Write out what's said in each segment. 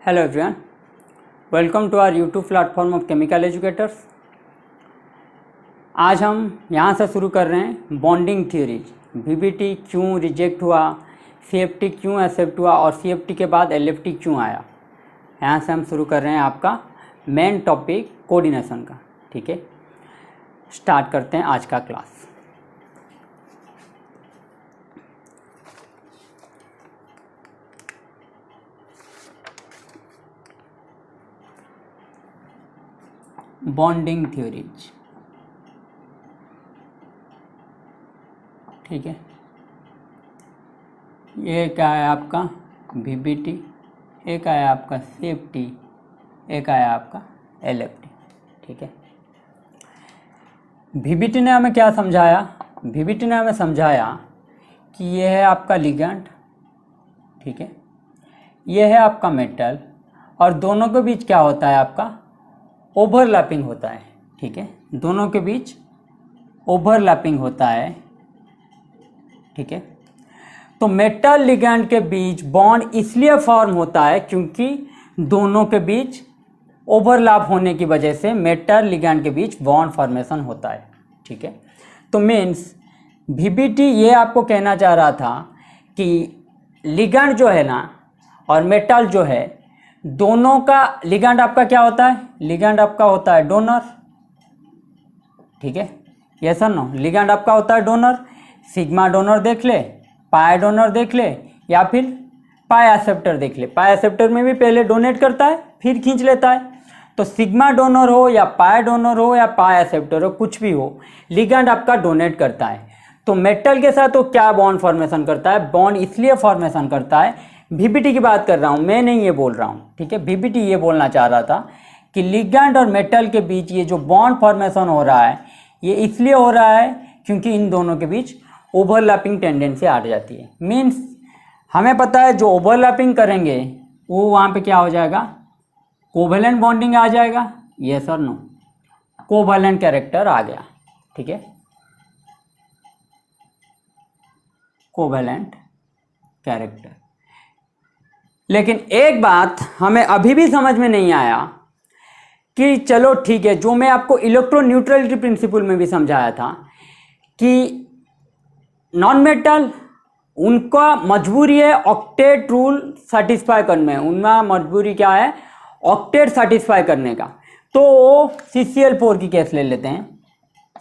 Hello everyone, welcome to our YouTube platform of chemical educators. आज हम यहाँ से शुरू कर रहे हैं बॉन्डिंग थ्योरीज। वीबीटी क्यों रिजेक्ट हुआ, सीएफटी क्यों एक्सेप्ट हुआ और सीएफटी के बाद एलएफटी क्यों आया। यहाँ से हम शुरू कर रहे हैं आपका मेन टॉपिक कोऑर्डिनेशन का। ठीक है, स्टार्ट करते हैं आज का क्लास। बॉन्डिंग थ्योरीज, ठीक है। ये क्या है आपका वीबीटी, एक आया आपका सीएफटी, एक आया आपका एलएफटी। ठीक है, वीबीटी ने हमें क्या समझाया? वीबीटी ने हमें समझाया कि ये है आपका लिगैंड, ठीक है, ये है आपका मेटल और दोनों के बीच क्या होता है आपका ओवरलैपिंग होता है। ठीक है, दोनों के बीच ओवरलैपिंग होता है। ठीक है, तो मेटल लिगैंड के बीच बॉन्ड इसलिए फॉर्म होता है क्योंकि दोनों के बीच ओवरलैप होने की वजह से मेटल लिगैंड के बीच बॉन्ड फॉर्मेशन होता है। ठीक है, तो मीन्स वीबीटी ये आपको कहना चाह रहा था कि लिगैंड जो है ना और मेटल जो है, दोनों का लिगैंड आपका क्या होता है? लिगैंड आपका होता है डोनर। ठीक है, यस और नो? लिगैंड आपका होता है डोनर। सिग्मा डोनर देख ले, पाई डोनर देख ले, या फिर पाई एक्सेप्टर देख ले। पाई एक्सेप्टर में भी पहले डोनेट करता है फिर खींच लेता है। तो सिग्मा डोनर हो या पाई डोनर हो या पाई एक्सेप्टर हो, कुछ भी हो, लिगैंड आपका डोनेट करता है। तो मेटल के साथ वो क्या बॉन्ड फॉर्मेशन करता है? बॉन्ड इसलिए फॉर्मेशन करता है, वीबीटी की बात कर रहा हूँ, मैं नहीं ये बोल रहा हूँ। ठीक है, वीबीटी ये बोलना चाह रहा था कि लिगैंड और मेटल के बीच ये जो बॉन्ड फॉर्मेशन हो रहा है ये इसलिए हो रहा है क्योंकि इन दोनों के बीच ओवरलैपिंग टेंडेंसी आ जाती है। मीन्स हमें पता है जो ओवरलैपिंग करेंगे वो वहाँ पे क्या हो जाएगा? कोवेलेंट बॉन्डिंग आ जाएगा। यस और नो? कोवेलेंट कैरेक्टर आ गया। ठीक है, कोवेलेंट कैरेक्टर। लेकिन एक बात हमें अभी भी समझ में नहीं आया कि चलो ठीक है, जो मैं आपको इलेक्ट्रोन्यूट्रलिटी प्रिंसिपल में भी समझाया था कि नॉन मेटल उनका मजबूरी है ऑक्टेट रूल सेटिस्फाई करने में। उनका मजबूरी क्या है? ऑक्टेट सेटिस्फाई करने का। तो CCl4 की केस ले लेते हैं।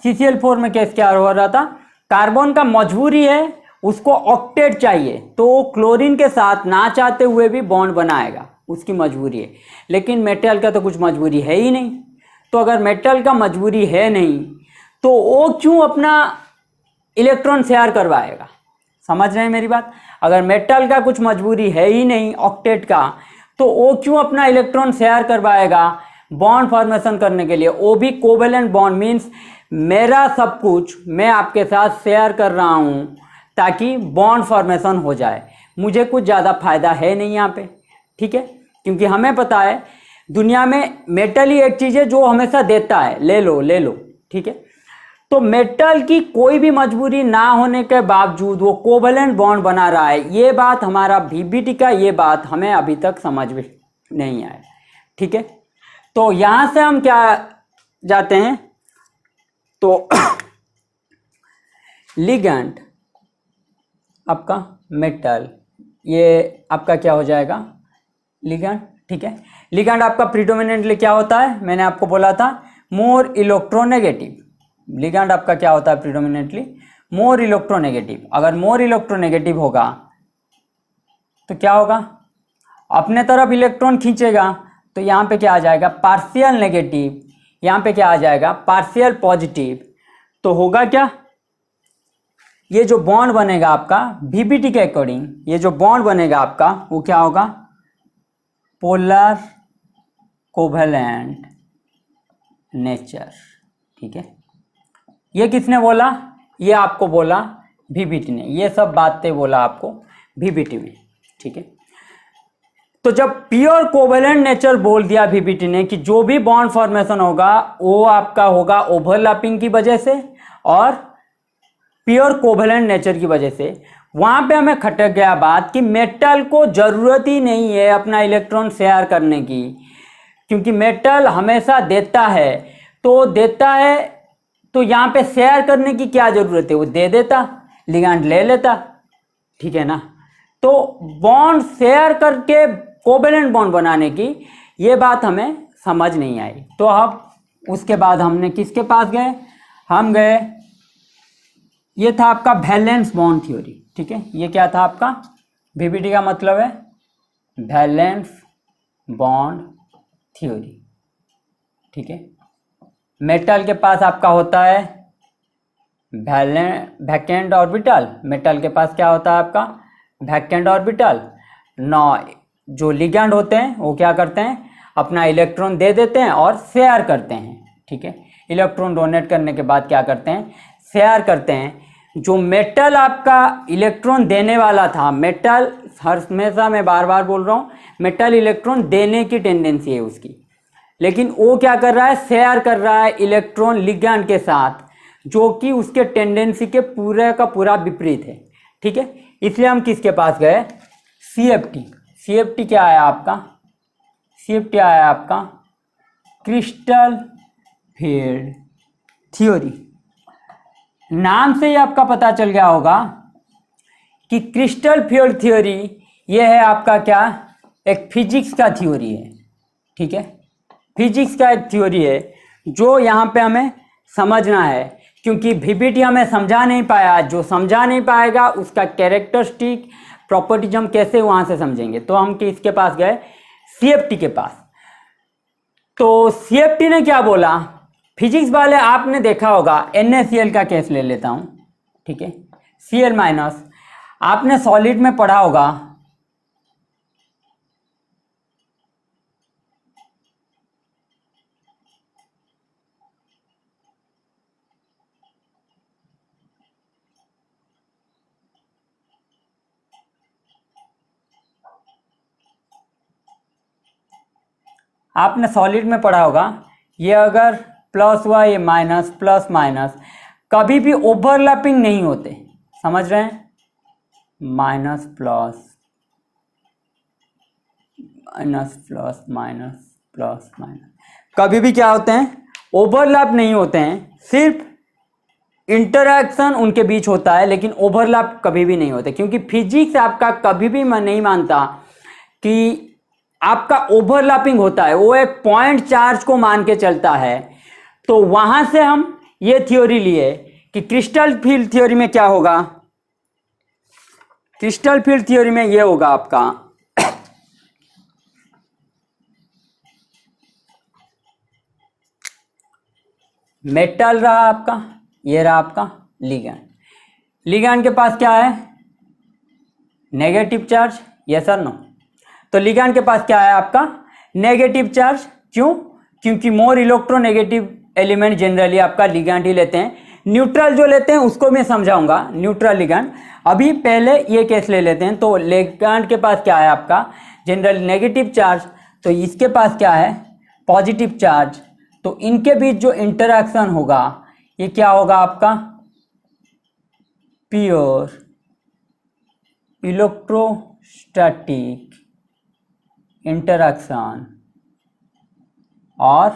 CCl4 में केस क्या हो रहा था? कार्बन का मजबूरी है, उसको ऑक्टेट चाहिए, तो क्लोरीन के साथ ना चाहते हुए भी बॉन्ड बनाएगा, उसकी मजबूरी है। लेकिन मेटल का तो कुछ मजबूरी है ही नहीं। तो अगर मेटल का मजबूरी है नहीं तो वो क्यों अपना इलेक्ट्रॉन शेयर करवाएगा? समझ रहे हैं मेरी बात? अगर मेटल का कुछ मजबूरी है ही नहीं ऑक्टेट का, तो वो क्यों अपना इलेक्ट्रॉन शेयर करवाएगा बॉन्ड फॉर्मेशन करने के लिए? वो भी कोवेलेंट बॉन्ड। मीन्स मेरा सब कुछ मैं आपके साथ शेयर कर रहा हूँ ताकि बॉन्ड फॉर्मेशन हो जाए। मुझे कुछ ज़्यादा फायदा है नहीं यहाँ पे। ठीक है, क्योंकि हमें पता है दुनिया में मेटल ही एक चीज़ है जो हमेशा देता है, ले लो ले लो। ठीक है, तो मेटल की कोई भी मजबूरी ना होने के बावजूद वो कोवेलेंट बॉन्ड बना रहा है। ये बात हमारा वीबीटी का, ये बात हमें अभी तक समझ में नहीं आया। ठीक है, तो यहाँ से हम क्या जाते हैं? तो लिगैंड आपका मेटल, ये आपका क्या हो जाएगा? लिगैंड। ठीक है, लिगैंड आपका प्रीडोमिनेंटली क्या होता है? मैंने आपको बोला था मोर इलेक्ट्रोनेगेटिव। लिगैंड आपका क्या होता है प्रीडोमिनेंटली? More electronegative. अगर मोर इलेक्ट्रोनेगेटिव होगा तो क्या होगा? अपने तरफ इलेक्ट्रॉन खींचेगा। तो यहाँ पे क्या आ जाएगा? Partial negative. यहाँ पे क्या आ जाएगा? Partial positive. तो होगा क्या? ये जो बॉन्ड बनेगा आपका वीबीटी के अकॉर्डिंग, ये जो बॉन्ड बनेगा आपका वो क्या होगा? Polar covalent nature. ठीक है, ये किसने बोला? ये आपको बोला वीबीटी ने। ये सब बातें बोला आपको वीबीटी में। ठीक है, तो जब प्योर कोवेलेंट नेचर बोल दिया वीबीटी ने कि जो भी बॉन्ड फॉर्मेशन होगा वो आपका होगा ओवरलैपिंग की वजह से और प्योर कोवेलेंट नेचर की वजह से, वहाँ पे हमें खटक गया बात कि मेटल को ज़रूरत ही नहीं है अपना इलेक्ट्रॉन शेयर करने की, क्योंकि मेटल हमेशा देता है, तो यहाँ पे शेयर करने की क्या ज़रूरत है, वो दे देता, लिगैंड ले लेता, ठीक है ना। तो बॉन्ड शेयर करके कोवेलेंट बॉन्ड बनाने की ये बात हमें समझ नहीं आई। तो अब उसके बाद हमने किसके पास गए, हम गए, ये था आपका वैलेंस बॉन्ड थ्योरी, ठीक है। ये क्या था आपका, वीबीटी का मतलब है वैलेंस बॉन्ड थ्योरी, ठीक है। मेटल के पास आपका होता है वैकेंट ऑर्बिटल, मेटल के पास क्या होता है आपका वैकेंट ऑर्बिटल। नौ जो लिगैंड होते हैं वो क्या करते हैं, अपना इलेक्ट्रॉन दे देते हैं और शेयर करते हैं, ठीक है। इलेक्ट्रॉन डोनेट करने के बाद क्या करते हैं, शेयर करते हैं। जो मेटल आपका इलेक्ट्रॉन देने वाला था, मेटल हमेशा मैं बार बार बोल रहा हूँ, मेटल इलेक्ट्रॉन देने की टेंडेंसी है उसकी, लेकिन वो क्या कर रहा है, शेयर कर रहा है इलेक्ट्रॉन लिगैंड के साथ, जो कि उसके टेंडेंसी के पूरे का पूरा विपरीत है, ठीक है। इसलिए हम किसके पास गए, सीएफटी। सीएफटी क्या आया आपका, सीएफटी आया आपका क्रिस्टल फील्ड थ्योरी। नाम से ही आपका पता चल गया होगा कि क्रिस्टल फील्ड थ्योरी ये है आपका क्या, एक फिजिक्स का थ्योरी है, ठीक है। फिजिक्स का एक थ्योरी है जो यहाँ पे हमें समझना है, क्योंकि वीबीटी हमें समझा नहीं पाया, जो समझा नहीं पाएगा उसका कैरेक्टरिस्टिक प्रॉपर्टीज हम कैसे वहाँ से समझेंगे। तो हम किसके पास गए, सीएफटी के पास। तो सीएफटी ने क्या बोला, फिजिक्स वाले आपने देखा होगा, NaCl का केस ले लेता हूँ, ठीक है, Cl माइनस, आपने सॉलिड में पढ़ा होगा आपने सॉलिड में पढ़ा होगा, ये अगर प्लस हुआ ये माइनस, प्लस माइनस कभी भी ओवरलैपिंग नहीं होते, समझ रहे हैं, minus plus minus plus minus plus minus कभी भी क्या होते हैं, ओवरलैप नहीं होते हैं, सिर्फ इंटरैक्शन उनके बीच होता है, लेकिन ओवरलैप कभी भी नहीं होते, क्योंकि फिजिक्स आपका कभी भी मैं नहीं मानता कि आपका ओवरलैपिंग होता है, वो एक पॉइंट चार्ज को मान के चलता है। तो वहां से हम ये थ्योरी लिए कि क्रिस्टल फील्ड थ्योरी में क्या होगा, क्रिस्टल फील्ड थ्योरी में ये होगा आपका मेटल रहा आपका, ये रहा आपका लिगैंड, लिगैंड के पास क्या है, नेगेटिव चार्ज, यस और नो। तो लिगैंड के पास क्या है आपका, नेगेटिव चार्ज, क्यों, क्योंकि मोर इलेक्ट्रोनेगेटिव एलिमेंट जनरली आपका लिगैंड ही लेते हैं। न्यूट्रल जो लेते हैं उसको मैं समझाऊंगा, न्यूट्रल लिगैंड। अभी पहले ये केस ले लेते हैं। तो लिगैंड के पास क्या है आपका, जनरली नेगेटिव चार्ज, तो इसके पास क्या है, पॉजिटिव चार्ज। तो इनके बीच जो इंटरैक्शन होगा ये क्या होगा आपका, प्योर इलेक्ट्रोस्टैटिक इंटरैक्शन और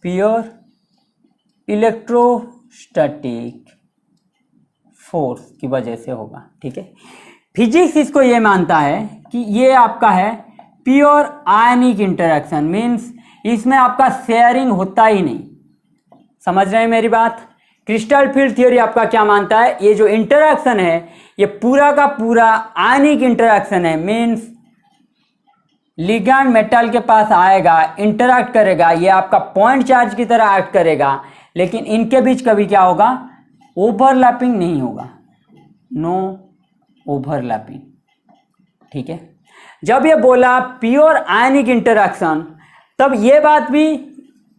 प्योर इलेक्ट्रोस्टैटिक फोर्स की वजह से होगा, ठीक है। फिजिक्स इसको ये मानता है कि ये आपका है प्योर आयनिक इंटरैक्शन, मीन्स इसमें आपका शेयरिंग होता ही नहीं, समझ रहे हैं मेरी बात। क्रिस्टल फील्ड थ्योरी आपका क्या मानता है, ये जो इंटरैक्शन है ये पूरा का पूरा आयनिक इंटरैक्शन है, मीन्स लिगैंड मेटल के पास आएगा, इंटरैक्ट करेगा, ये आपका पॉइंट चार्ज की तरह एक्ट करेगा, लेकिन इनके बीच कभी क्या होगा, ओवरलैपिंग नहीं होगा, नो ओवरलैपिंग, ठीक है। जब ये बोला प्योर आयनिक इंटरैक्शन, तब ये बात भी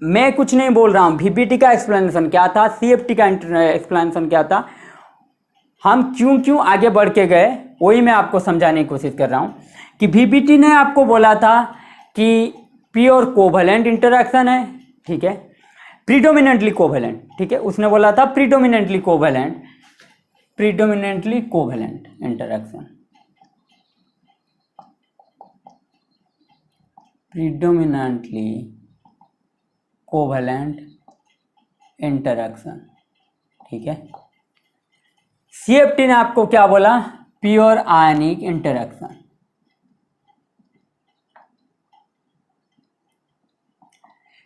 मैं कुछ नहीं बोल रहा हूँ, वीबीटी का एक्सप्लेनेशन क्या था, सीएफटी का एक्सप्लेनेशन क्या था, हम क्यों आगे बढ़ के गए वही मैं आपको समझाने की कोशिश कर रहा हूँ। कि वीबीटी ने आपको बोला था कि प्योर कोवेलेंट इंटरैक्शन है, ठीक है, प्रीडोमिनेंटली कोवेलेंट, ठीक है, उसने बोला था predominantly covalent, predominantly covalent interaction, predominantly covalent interaction, ठीक है। CFT ने आपको क्या बोला, प्योर आयनिक इंटरेक्शन।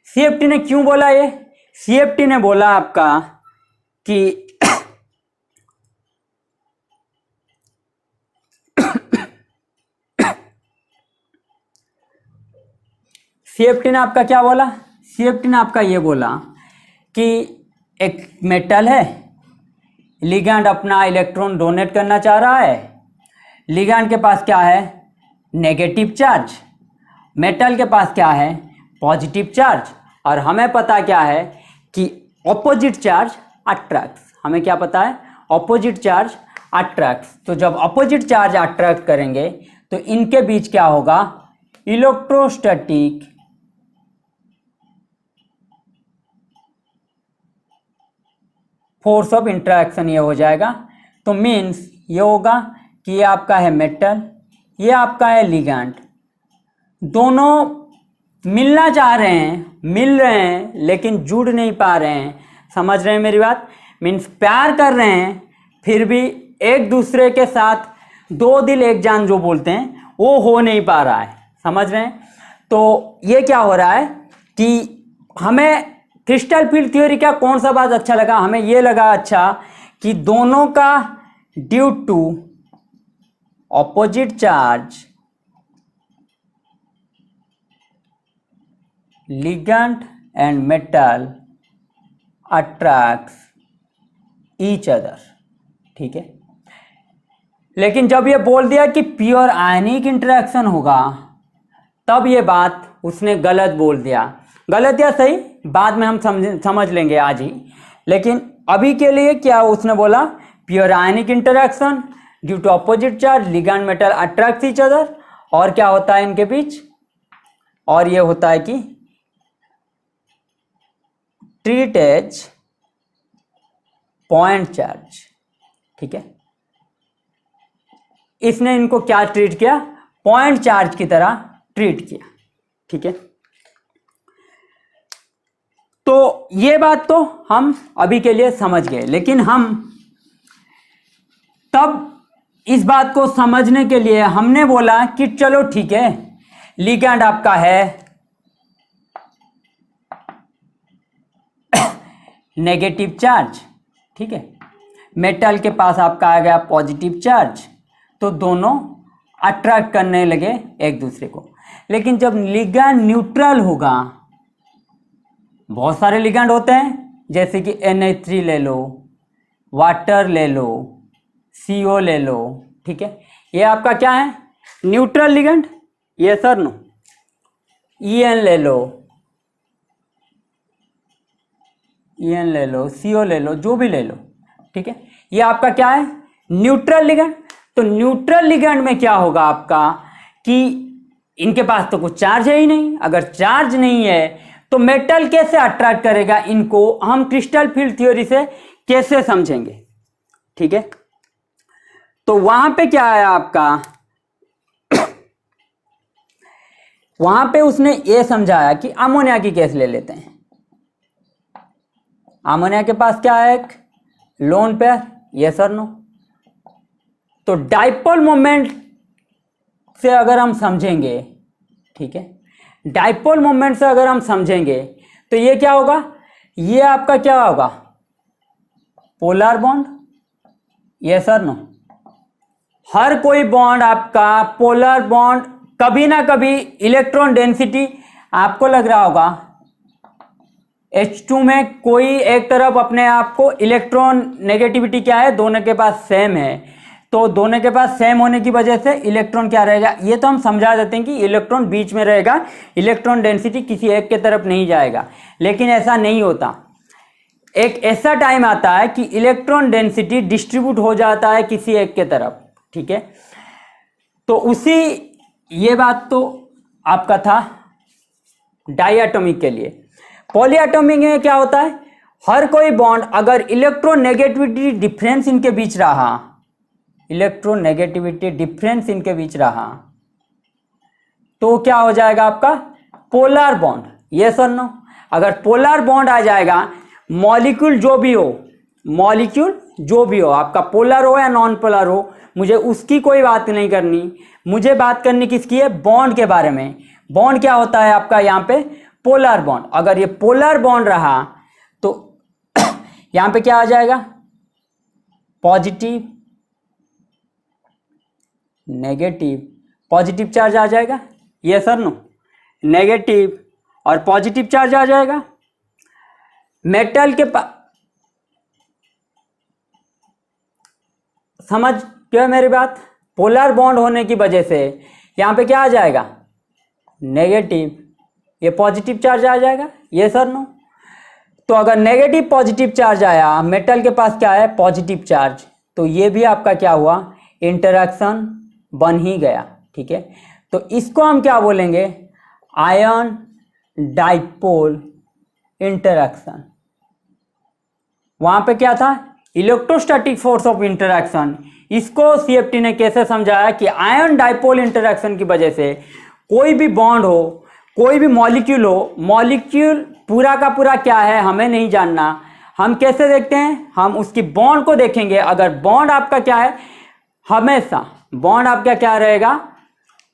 CFT ने क्यों बोला ये, CFT ने बोला आपका कि CFT ने आपका क्या बोला, CFT ने आपका ये बोला कि एक मेटल है, लिगैंड अपना इलेक्ट्रॉन डोनेट करना चाह रहा है, लिगैंड के पास क्या है, नेगेटिव चार्ज, मेटल के पास क्या है, पॉजिटिव चार्ज, और हमें पता क्या है कि ऑपोजिट चार्ज अट्रैक्ट्स, हमें क्या पता है, ऑपोजिट चार्ज अट्रैक्ट्स। तो जब ऑपोजिट चार्ज अट्रैक्ट करेंगे तो इनके बीच क्या होगा, इलेक्ट्रोस्टैटिक फोर्स ऑफ इंटरेक्शन ये हो जाएगा। तो मीन्स ये होगा कि ये आपका है मेटल, ये आपका है लिगैंड, दोनों मिलना चाह रहे हैं, मिल रहे हैं लेकिन जुड़ नहीं पा रहे हैं, समझ रहे हैं मेरी बात, मीन्स प्यार कर रहे हैं फिर भी एक दूसरे के साथ दो दिल एक जान जो बोलते हैं वो हो नहीं पा रहा है, समझ रहे हैं। तो ये क्या हो रहा है कि हमें क्रिस्टल फील्ड थ्योरी का कौन सा बात अच्छा लगा, हमें ये लगा अच्छा कि दोनों का due to opposite charge ligand and metal attracts each other, ठीक है। लेकिन जब ये बोल दिया कि प्योर आयनिक इंटरेक्शन होगा तब ये बात उसने गलत बोल दिया, गलत या सही बाद में हम समझ लेंगे आज ही, लेकिन अभी के लिए क्या उसने बोला, pure ionic interaction due to opposite charge ligand metal attracts each other, और क्या होता है इनके बीच, और ये होता है कि ट्रीट एज पॉइंट चार्ज, ठीक है। इसने इनको क्या ट्रीट किया, पॉइंट चार्ज की तरह ट्रीट किया, ठीक है। तो ये बात तो हम अभी के लिए समझ गए, लेकिन हम तब इस बात को समझने के लिए हमने बोला कि चलो ठीक है, लिगैंड आपका है नेगेटिव चार्ज, ठीक है, मेटल के पास आपका आ गया पॉजिटिव चार्ज, तो दोनों अट्रैक्ट करने लगे एक दूसरे को। लेकिन जब लिगैंड न्यूट्रल होगा, बहुत सारे लिगैंड होते हैं जैसे कि NH3 ले लो, वाटर ले लो, CO ले लो, ठीक है, ये आपका क्या है, न्यूट्रल लिगैंड, ये सर नो, EN ले लो, EN ले लो, CO ले लो, जो भी ले लो, ठीक है, ये आपका क्या है, न्यूट्रल लिगैंड। तो न्यूट्रल लिगैंड में क्या होगा आपका कि इनके पास तो कुछ चार्ज है ही नहीं, अगर चार्ज नहीं है तो मेटल कैसे अट्रैक्ट करेगा इनको, हम क्रिस्टल फील्ड थ्योरी से कैसे समझेंगे, ठीक है। तो वहां पे क्या आया आपका, वहां पे उसने ये समझाया कि अमोनिया की केस ले लेते हैं, अमोनिया के पास क्या है, एक लोन पेयर, यस और नो। तो डाइपोल मोमेंट से अगर हम समझेंगे, ठीक है, डाइपोल मोमेंट से अगर हम समझेंगे तो ये क्या होगा, ये आपका क्या होगा, पोलर बॉन्ड, यस और नो। हर कोई बॉन्ड आपका पोलर बॉन्ड, कभी ना कभी इलेक्ट्रॉन डेंसिटी आपको लग रहा होगा H2 में कोई एक तरफ अपने आप को इलेक्ट्रॉन नेगेटिविटी क्या है, दोनों के पास सेम है, तो दोनों के पास सेम होने की वजह से इलेक्ट्रॉन क्या रहेगा, ये तो हम समझा देते हैं कि इलेक्ट्रॉन बीच में रहेगा, इलेक्ट्रॉन डेंसिटी किसी एक के तरफ नहीं जाएगा, लेकिन ऐसा नहीं होता। एक ऐसा टाइम आता है कि इलेक्ट्रॉन डेंसिटी डिस्ट्रीब्यूट हो जाता है किसी एक के तरफ, ठीक है। तो उसी, ये बात तो आपका था डायटोमिक के लिए। पॉलीएटॉमिक में क्या होता है, हर कोई बॉन्ड अगर इलेक्ट्रोनेगेटिविटी डिफरेंस इनके बीच रहा, इलेक्ट्रोनेगेटिविटी डिफरेंस इनके बीच रहा, तो क्या हो जाएगा आपका पोलर बॉन्ड। यस और नो? अगर पोलर बॉन्ड आ जाएगा, मॉलिक्यूल जो भी हो, मॉलिक्यूल जो भी हो, आपका पोलर हो या नॉन पोलर हो, मुझे उसकी कोई बात नहीं करनी, मुझे बात करनी किसकी है, बॉन्ड के बारे में। बॉन्ड क्या होता है आपका यहाँ पे, पोलर बॉन्ड। अगर ये पोलर बॉन्ड रहा तो यहाँ पे क्या आ जाएगा, पॉजिटिव नेगेटिव, पॉजिटिव चार्ज आ जाएगा। ये सर नो, नेगेटिव और पॉजिटिव चार्ज आ जाएगा। मेटल के पास, समझ क्या मेरी बात, पोलर बॉन्ड होने की वजह से यहाँ पे क्या आ जाएगा, नेगेटिव, ये पॉजिटिव चार्ज आ जाएगा। ये सर नो? तो अगर नेगेटिव पॉजिटिव चार्ज आया, मेटल के पास क्या है, पॉजिटिव चार्ज, तो ये भी आपका क्या हुआ, इंटरैक्शन बन ही गया। ठीक है, तो इसको हम क्या बोलेंगे, आयन डाइपोल इंटरैक्शन। वहां पे क्या था, इलेक्ट्रोस्टैटिक फोर्स ऑफ इंटरैक्शन। इसको सीएफटी ने कैसे समझाया कि आयन डाइपोल इंटरैक्शन की वजह से कोई भी बॉन्ड हो, कोई भी मॉलिक्यूल हो, मॉलिक्यूल पूरा का पूरा क्या है हमें नहीं जानना, हम कैसे देखते हैं, हम उसकी बॉन्ड को देखेंगे। अगर बॉन्ड आपका क्या है, हमेशा बॉन्ड आपका क्या रहेगा,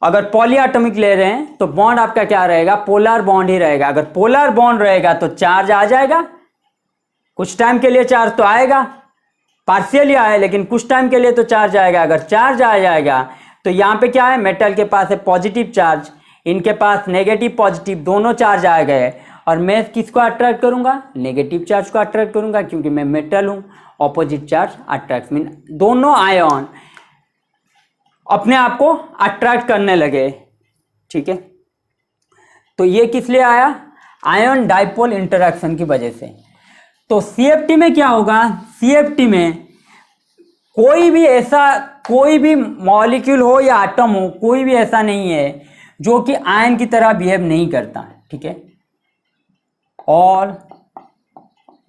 अगर पॉलीएटॉमिक ले रहे हैं तो बॉन्ड आपका क्या रहेगा, पोलर बॉन्ड ही रहेगा। अगर पोलर बॉन्ड रहेगा तो चार्ज आ जाएगा, कुछ टाइम के लिए चार्ज तो आएगा, पार्शियली आए लेकिन कुछ टाइम के लिए तो चार्ज आएगा। अगर चार्ज आ जाएगा तो यहाँ पे क्या है, मेटल के पास है पॉजिटिव चार्ज, इनके पास नेगेटिव पॉजिटिव दोनों चार्ज आ गए, और मैं किसको अट्रैक्ट करूंगा, नेगेटिव चार्ज को अट्रैक्ट करूंगा, क्योंकि मैं मेटल हूं। ऑपोजिट चार्ज अट्रैक्ट, मीन दोनों आयन अपने आप को अट्रैक्ट करने लगे। ठीक है, तो ये किस लिए आया, आयन डाइपोल इंटरैक्शन की वजह से। तो सीएफटी में क्या होगा, सीएफटी में कोई भी ऐसा, कोई भी मॉलिक्यूल हो या एटम हो, कोई भी ऐसा नहीं है जो कि आयन की तरह बिहेव नहीं करता। ठीक है, all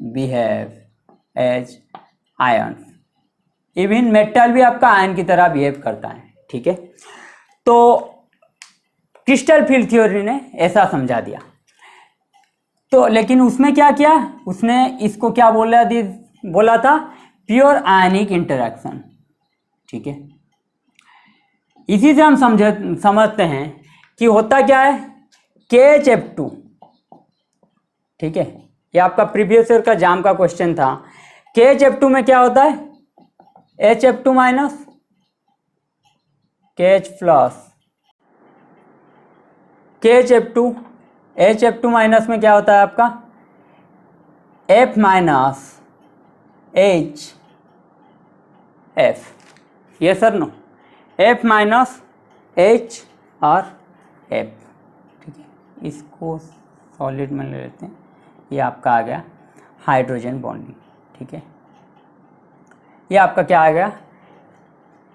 behave as ion, even metal भी आपका आयन की तरह बिहेव करता है। ठीक है, तो क्रिस्टल फील्ड थ्योरी ने ऐसा समझा दिया। तो लेकिन उसमें क्या किया, उसने इसको क्या बोला था, प्योर आयनिक इंटरैक्शन। ठीक है, इसी से हम समझते हैं कि होता क्या है, KHF2। ठीक है, ये आपका प्रीवियस ईयर का जाम का क्वेश्चन था। KHF2 में क्या होता है, HF2 minus KH plus, KHF2, HF2 minus में क्या होता है आपका F माइनस HF। ये sir no, F minus H और F। ठीक है, इसको सॉलिड में ले लेते हैं, ये आपका आ गया हाइड्रोजन बॉन्डिंग। ठीक है, ये आपका क्या आ गया,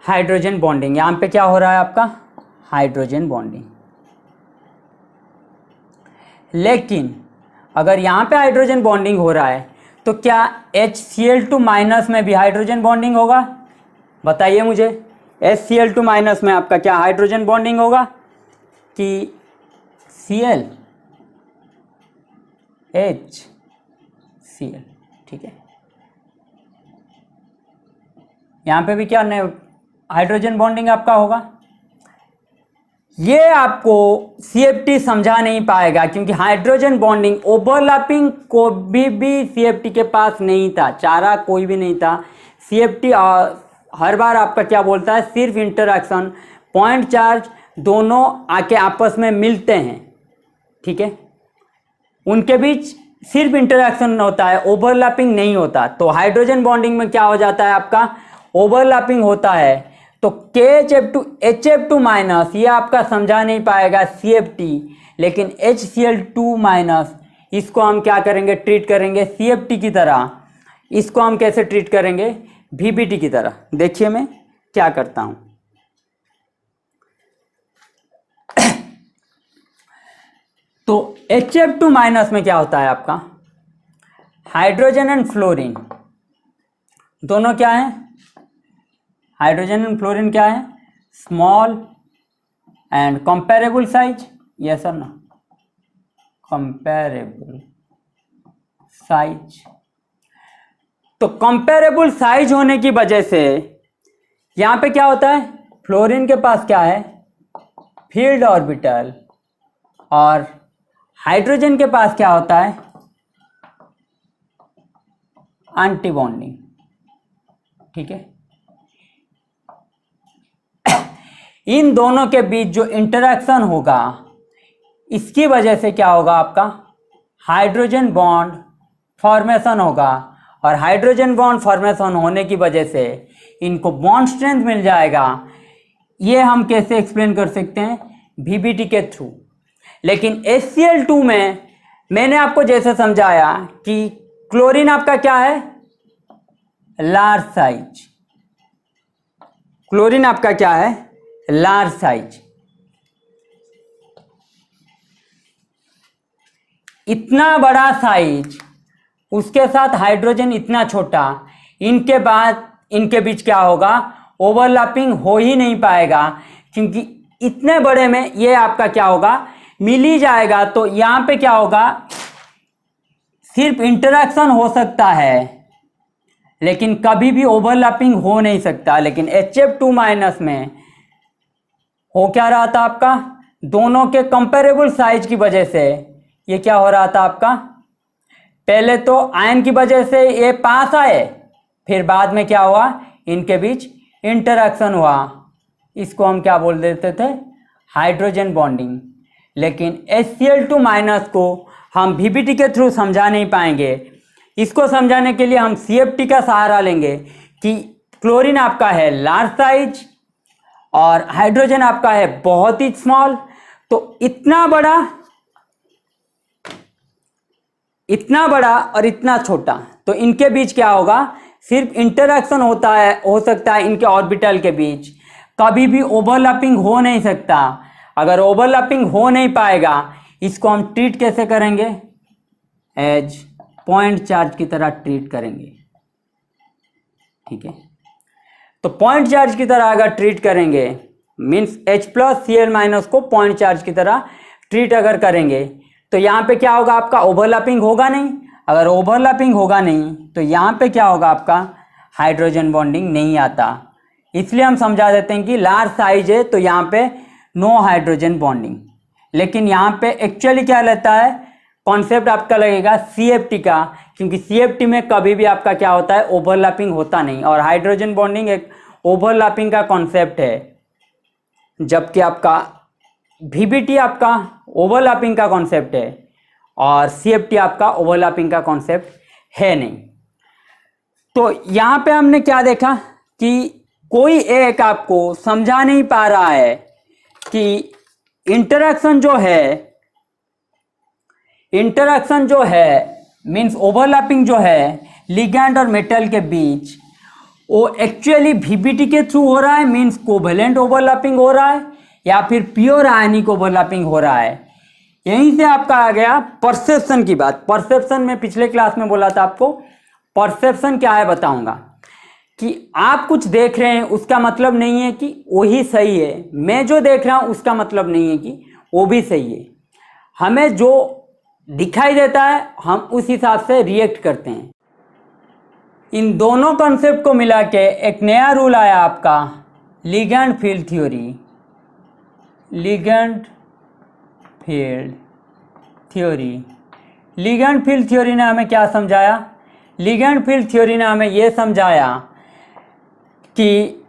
हाइड्रोजन बॉन्डिंग। यहाँ पे क्या हो रहा है आपका, हाइड्रोजन बॉन्डिंग। लेकिन अगर यहाँ पे हाइड्रोजन बॉन्डिंग हो रहा है तो क्या HCl2 माइनस में भी हाइड्रोजन बॉन्डिंग होगा, बताइए मुझे। HCl2 माइनस में आपका क्या हाइड्रोजन बॉन्डिंग होगा कि Cl HCl। ठीक है, यहाँ पे भी क्या हाइड्रोजन बॉन्डिंग आपका होगा। ये आपको सीएफटी समझा नहीं पाएगा, क्योंकि हाइड्रोजन बॉन्डिंग ओवरलैपिंग को भी सीएफटी के पास नहीं था, चारा कोई भी नहीं था। सीएफटी हर बार आपका क्या बोलता है, सिर्फ इंटरैक्शन, पॉइंट चार्ज दोनों आके आपस में मिलते हैं। ठीक है, उनके बीच सिर्फ इंटरैक्शन होता है, ओवरलैपिंग नहीं होता। तो हाइड्रोजन बॉन्डिंग में क्या हो जाता है आपका, ओवरलैपिंग होता है। तो KHF2 HF2 माइनस ये आपका समझा नहीं पाएगा CFT, लेकिन HCl2 माइनस इसको हम क्या करेंगे, ट्रीट करेंगे CFT की तरह। इसको हम कैसे ट्रीट करेंगे, VBT की तरह। देखिए मैं क्या करता हूं, तो HF2 माइनस में क्या होता है आपका, हाइड्रोजन एंड फ्लोरीन दोनों क्या है? हाइड्रोजन एंड फ्लोरीन क्या है? Small and comparable size, yes और नो? Comparable size. तो कंपेरेबल साइज होने की वजह से यहां पे क्या होता है? फ्लोरीन के पास क्या है? फील्ड ऑर्बिटल, और हाइड्रोजन के पास क्या होता है? Anti bonding. ठीक है, इन दोनों के बीच जो इंटरेक्शन होगा इसकी वजह से क्या होगा? आपका हाइड्रोजन बॉन्ड फॉर्मेशन होगा, और हाइड्रोजन बॉन्ड फॉर्मेशन होने की वजह से इनको बॉन्ड स्ट्रेंथ मिल जाएगा। ये हम कैसे एक्सप्लेन कर सकते हैं? VBT के थ्रू। लेकिन HCl2 में मैंने आपको जैसे समझाया कि क्लोरीन आपका क्या है? Large size. क्लोरीन आपका क्या है? Large size. इतना बड़ा साइज, उसके साथ हाइड्रोजन इतना छोटा, इनके बाद इनके बीच क्या होगा? ओवरलैपिंग हो ही नहीं पाएगा, क्योंकि इतने बड़े में ये आपका क्या होगा? मिल ही जाएगा। तो यहां पे क्या होगा? सिर्फ इंटरेक्शन हो सकता है, लेकिन कभी भी ओवरलैपिंग हो नहीं सकता। लेकिन HF2- में हो क्या रहा था आपका? दोनों के कंपेरेबल साइज की वजह से ये क्या हो रहा था आपका? पहले तो आयन की वजह से ये पास आए, फिर बाद में क्या हुआ? इनके बीच इंटरेक्शन हुआ। इसको हम क्या बोल देते थे? Hydrogen bonding. लेकिन HCl2- को हम VBT के थ्रू समझा नहीं पाएंगे। इसको समझाने के लिए हम CFT का सहारा लेंगे कि क्लोरीन आपका है लार्ज साइज और हाइड्रोजन आपका है बहुत ही स्मॉल। तो इतना बड़ा और इतना छोटा, तो इनके बीच क्या होगा? सिर्फ इंटरेक्शन होता है, हो सकता है इनके ऑर्बिटल के बीच, कभी भी ओवरलैपिंग हो नहीं सकता। अगर ओवरलैपिंग हो नहीं पाएगा, इसको हम ट्रीट कैसे करेंगे? एज पॉइंट चार्ज की तरह ट्रीट करेंगे। ठीक है, तो पॉइंट चार्ज की तरह अगर ट्रीट करेंगे, मीन्स H+Cl- को पॉइंट चार्ज की तरह ट्रीट अगर करेंगे, तो यहाँ पे क्या होगा? आपका ओवरलैपिंग होगा नहीं। अगर ओवरलैपिंग होगा नहीं, तो यहाँ पे क्या होगा? आपका हाइड्रोजन बॉन्डिंग नहीं आता। इसलिए हम समझा देते हैं कि लार्ज साइज है, तो यहाँ पे नो हाइड्रोजन बॉन्डिंग। लेकिन यहाँ पे एक्चुअली क्या रहता है? कॉन्सेप्ट आपका लगेगा CFT का, क्योंकि CFT में कभी भी आपका क्या होता है? ओवरलैपिंग होता नहीं, और हाइड्रोजन बॉन्डिंग एक ओवरलैपिंग का कॉन्सेप्ट है, जबकि आपका VBT आपका ओवरलैपिंग का कॉन्सेप्ट है, और CFT आपका ओवरलैपिंग का कॉन्सेप्ट है नहीं। तो यहाँ पे हमने क्या देखा कि कोई एक आपको समझा नहीं पा रहा है कि इंटरेक्शन जो है मीन्स ओवरलैपिंग जो है लिगैंड और मेटल के बीच, वो एक्चुअली VBT के थ्रू हो रहा है, मीन्स कोवेलेंट ओवरलैपिंग हो रहा है, या फिर प्योर आयनिक ओवरलैपिंग हो रहा है। यहीं से आपका आ गया परसेप्शन की बात। परसेप्शन में पिछले क्लास में बोला था आपको, परसेप्शन क्या है बताऊंगा। कि आप कुछ देख रहे हैं उसका मतलब नहीं है कि वही सही है, मैं जो देख रहा हूं उसका मतलब नहीं है कि वो भी सही है। हमें जो दिखाई देता है हम उस हिसाब से रिएक्ट करते हैं। इन दोनों कॉन्सेप्ट को मिला के एक नया रूल आया आपका, ligand field theory. Ligand field theory ने हमें क्या समझाया? लिगैंड फील्ड थ्योरी ने हमें यह समझाया कि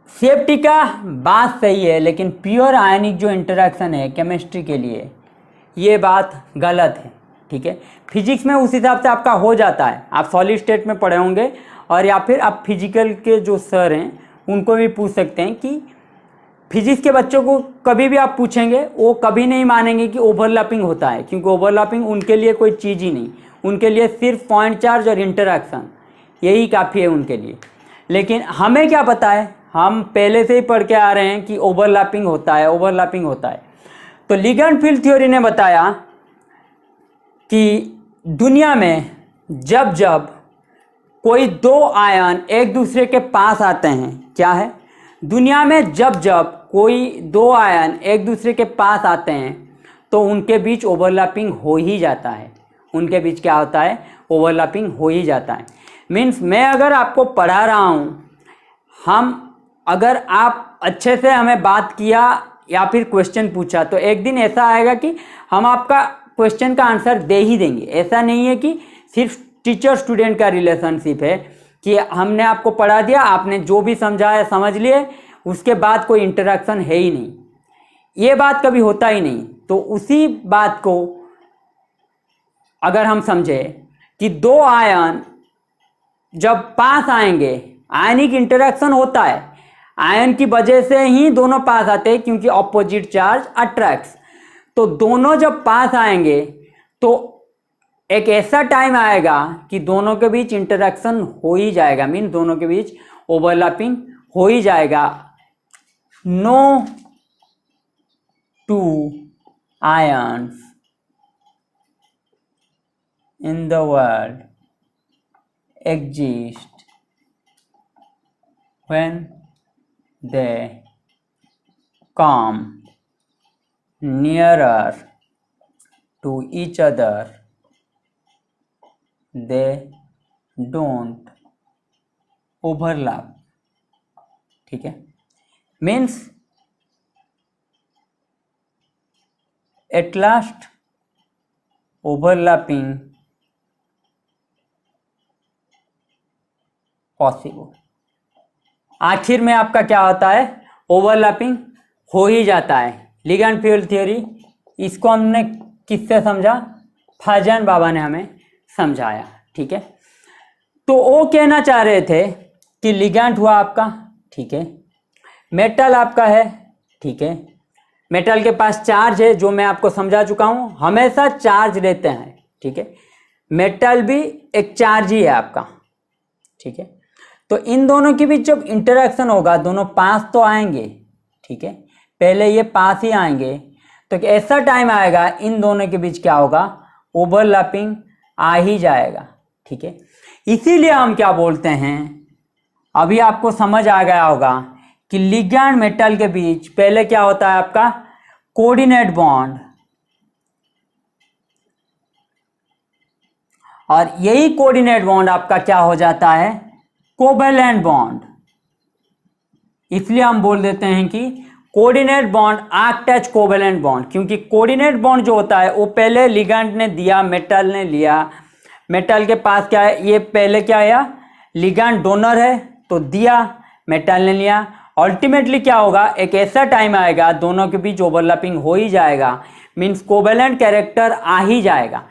सेफ्टी का बात सही है, लेकिन प्योर आयनिक जो इंटरेक्शन है केमिस्ट्री के लिए, ये बात गलत है। ठीक है, फिजिक्स में उस हिसाब से आपका हो जाता है, आप सॉलिड स्टेट में पढ़े होंगे, और या फिर आप फिजिकल के जो सर हैं उनको भी पूछ सकते हैं कि फिजिक्स के बच्चों को कभी भी आप पूछेंगे वो कभी नहीं मानेंगे कि ओवरलैपिंग होता है, क्योंकि ओवरलैपिंग उनके लिए कोई चीज़ ही नहीं, उनके लिए सिर्फ पॉइंट चार्ज और इंटरेक्शन यही काफ़ी है उनके लिए। लेकिन हमें क्या पता है, हम पहले से ही पढ़ के आ रहे हैं कि ओवरलैपिंग होता है। तो लिगैंड फील्ड थ्योरी ने बताया कि दुनिया में जब जब कोई दो आयन एक दूसरे के पास आते हैं, क्या है, दुनिया में जब जब कोई दो आयन एक दूसरे के पास आते हैं तो उनके बीच ओवरलैपिंग हो ही जाता है। उनके बीच क्या होता है, ओवरलैपिंग हो ही जाता है। मीन्स मैं अगर आपको पढ़ा रहा हूँ, अगर आप अच्छे से हमें बात किया या फिर क्वेश्चन पूछा तो एक दिन ऐसा आएगा कि हम आपका क्वेश्चन का आंसर दे ही देंगे। ऐसा नहीं है कि सिर्फ टीचर स्टूडेंट का रिलेशनशिप है कि हमने आपको पढ़ा दिया, आपने जो भी समझा है समझ लिए, उसके बाद कोई इंटरेक्शन है ही नहीं। ये बात कभी होता ही नहीं। तो उसी बात को अगर हम समझे कि दो आयन जब पास आएंगे, आयनिक इंटरेक्शन होता है, आयन की वजह से ही दोनों पास आते हैं क्योंकि ऑपोजिट चार्ज अट्रैक्ट्स। तो दोनों जब पास आएंगे तो एक ऐसा टाइम आएगा कि दोनों के बीच इंटरेक्शन हो ही जाएगा, मीन दोनों के बीच ओवरलैपिंग हो ही जाएगा। No two ions in the world exist when they come nearer to each other, they don't overlap। ठीक है, means at last overlapping possible. आखिर में आपका क्या होता है, ओवरलैपिंग हो ही जाता है। लिगैंड फील्ड थ्योरी, इसको हमने किससे समझा, फजन बाबा ने हमें समझाया। ठीक है, तो वो कहना चाह रहे थे कि लिगैंड हुआ आपका, ठीक है, मेटल आपका है, ठीक है, मेटल के पास चार्ज है, जो मैं आपको समझा चुका हूं, हमेशा चार्ज रहते हैं। ठीक है, मेटल भी एक चार्ज ही है आपका। ठीक है, तो इन दोनों के बीच जब इंटरेक्शन होगा, दोनों पास तो आएंगे, ठीक है, पहले ये पास ही आएंगे, तो ऐसा टाइम आएगा इन दोनों के बीच क्या होगा, ओवरलैपिंग आ ही जाएगा। ठीक है, इसीलिए हम क्या बोलते हैं, अभी आपको समझ आ गया होगा कि लिगैंड मेटल के बीच पहले क्या होता है आपका, कोऑर्डिनेट बॉन्ड, और यही कोऑर्डिनेट बॉन्ड आपका क्या हो जाता है, कोवैलेंट बॉन्ड। इसलिए हम बोल देते हैं कि coordinate bond act as covalent bond, क्योंकि कोऑर्डिनेट बॉन्ड जो होता है वो पहले लिगैंड ने दिया, मेटल ने लिया, मेटल के पास क्या है, ये पहले क्या आया, लिगैंड डोनर है तो दिया, मेटल ने लिया, अल्टीमेटली क्या होगा, एक ऐसा टाइम आएगा दोनों के बीच ओवरलैपिंग हो ही जाएगा, मीन्स कोवैलेंट कैरेक्टर आ ही जाएगा।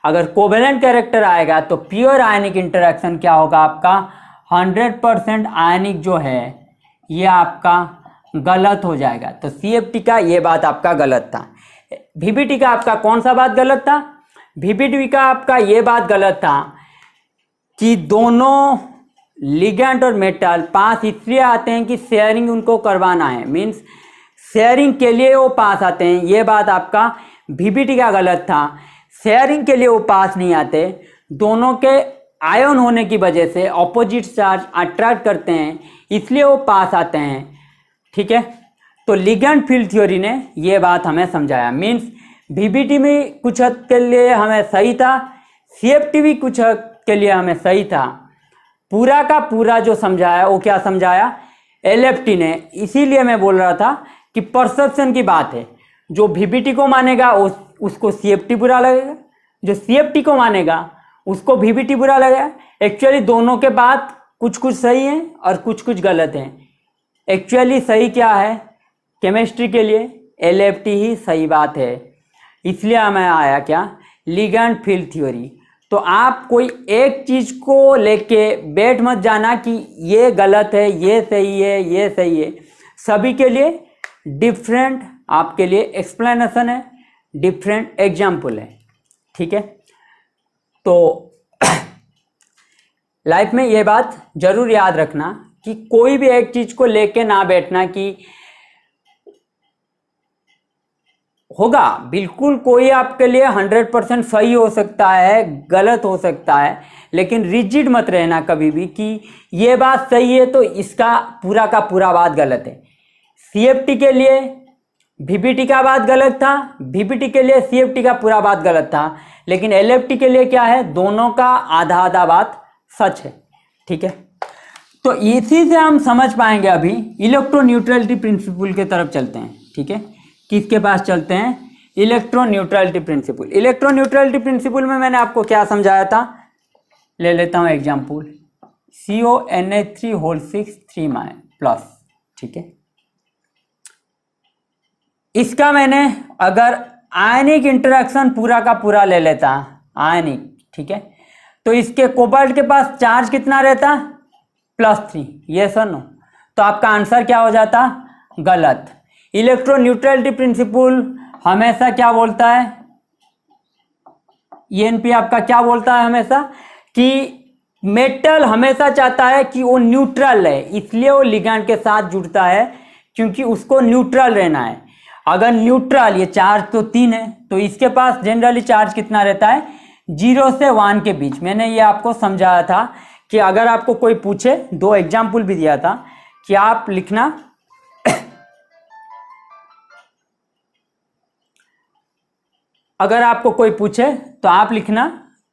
अगर कोवैलेंट कैरेक्टर आएगा तो प्योर आयनिक इंटरेक्शन क्या होगा आपका, 100% आयनिक जो है ये आपका गलत हो जाएगा। तो CFT का ये बात आपका गलत था। VBT का आपका कौन सा बात गलत था, VBT का आपका ये बात गलत था कि दोनों लिगैंड और मेटल पास इसलिए आते हैं कि शेयरिंग उनको करवाना है, मीन्स शेयरिंग के लिए वो पास आते हैं, ये बात आपका VBT का गलत था। शेयरिंग के लिए वो पास नहीं आते, दोनों के आयन होने की वजह से ऑपोजिट चार्ज अट्रैक्ट करते हैं, इसलिए वो पास आते हैं। ठीक है, तो लिगैंड फील्ड थ्योरी ने ये बात हमें समझाया, मीन्स VBT में कुछ हद के लिए हमें सही था, CFT भी कुछ हद के लिए हमें सही था, पूरा का पूरा जो समझाया वो क्या समझाया, LFT ने। इसीलिए मैं बोल रहा था कि परसेप्शन की बात है, जो VBT को मानेगा उसको CFT बुरा लगेगा, जो CFT को मानेगा उसको VBT बुरा लगेगा। एक्चुअली दोनों के बात कुछ कुछ सही है और कुछ कुछ गलत है। एक्चुअली सही क्या है, केमिस्ट्री के लिए LFT ही सही बात है, इसलिए हमें आया क्या, लिगैंड फील्ड थ्योरी। तो आप कोई एक चीज को लेके बैठ मत जाना कि ये गलत है, ये सही है, ये सही है। सभी के लिए डिफरेंट आपके लिए एक्सप्लेनेशन है, डिफरेंट एग्जाम्पल है। ठीक है, तो लाइफ में ये बात जरूर याद रखना कि कोई भी एक चीज को लेके ना बैठना कि होगा, बिल्कुल कोई आपके लिए 100% सही हो सकता है, गलत हो सकता है, लेकिन रिजिड मत रहना कभी भी कि ये बात सही है तो इसका पूरा का पूरा बात गलत है। सीएफटी के लिए वीपीटी का बात गलत था, वीपीटी के लिए सीएफटी का पूरा बात गलत था, लेकिन एलएफटी के लिए क्या है, दोनों का आधा आधा बात सच है। ठीक है, तो इसी से हम समझ पाएंगे। अभी इलेक्ट्रोन्यूट्रलिटी प्रिंसिपल के तरफ चलते हैं। ठीक है, किसके पास चलते हैं, इलेक्ट्रोन्यूट्रलिटी प्रिंसिपल। इलेक्ट्रोन्यूट्रलिटी प्रिंसिपल में मैंने आपको क्या समझाया था, ले लेता हूं एग्जांपल, CONH3 होल 6 3 प्लस। ठीक है, इसका मैंने अगर आयनिक इंटरेक्शन पूरा का पूरा ले लेता, आयनिक, ठीक है, तो इसके कोबाल्ट के पास चार्ज कितना रहता, +3, ये सर नो, तो आपका आंसर क्या हो जाता, गलत। इलेक्ट्रोन्यूट्रलिटी प्रिंसिपल हमेशा क्या बोलता है, ENP आपका क्या बोलता है हमेशा, कि मेटल हमेशा चाहता है कि वो न्यूट्रल है, इसलिए वो लिगैंड के साथ जुड़ता है, क्योंकि उसको न्यूट्रल रहना है। अगर न्यूट्रल, ये चार्ज तो 3 है, तो इसके पास जनरली चार्ज कितना रहता है, 0 से 1 के बीच। मैंने ये आपको समझाया था कि अगर आपको कोई पूछे, 2 एग्जाम्पल भी दिया था कि आप लिखना अगर आपको कोई पूछे तो आप लिखना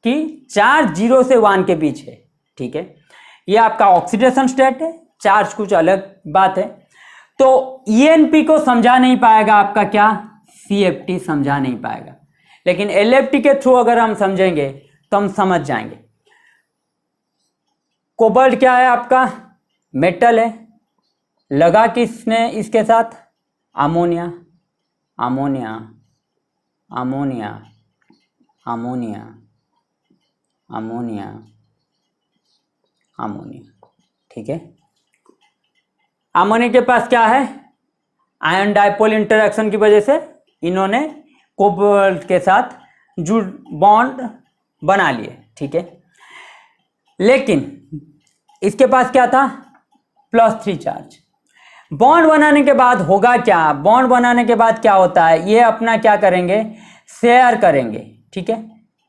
कि चार्ज 0 से 1 के बीच है। ठीक है, ये आपका ऑक्सीडेशन स्टेट है, चार्ज कुछ अलग बात है। तो ENP को समझा नहीं पाएगा आपका क्या, CFT समझा नहीं पाएगा, लेकिन LFT के थ्रू अगर हम समझेंगे तो हम समझ जाएंगे। कोबाल्ट क्या है आपका, मेटल है, लगा किसने इसके साथ, ammonia, ammonia, ammonia, ammonia, ammonia, ammonia. ठीक है, अमोनिया के पास क्या है, आयन डाइपोल इंटरेक्शन की वजह से इन्होंने कोबाल्ट के साथ जुड़ बॉन्ड बना लिए। ठीक है, लेकिन इसके पास क्या था, +3 चार्ज। बॉन्ड बनाने के बाद होगा क्या, बॉन्ड बनाने के बाद क्या होता है, ये अपना क्या करेंगे, शेयर करेंगे। ठीक है,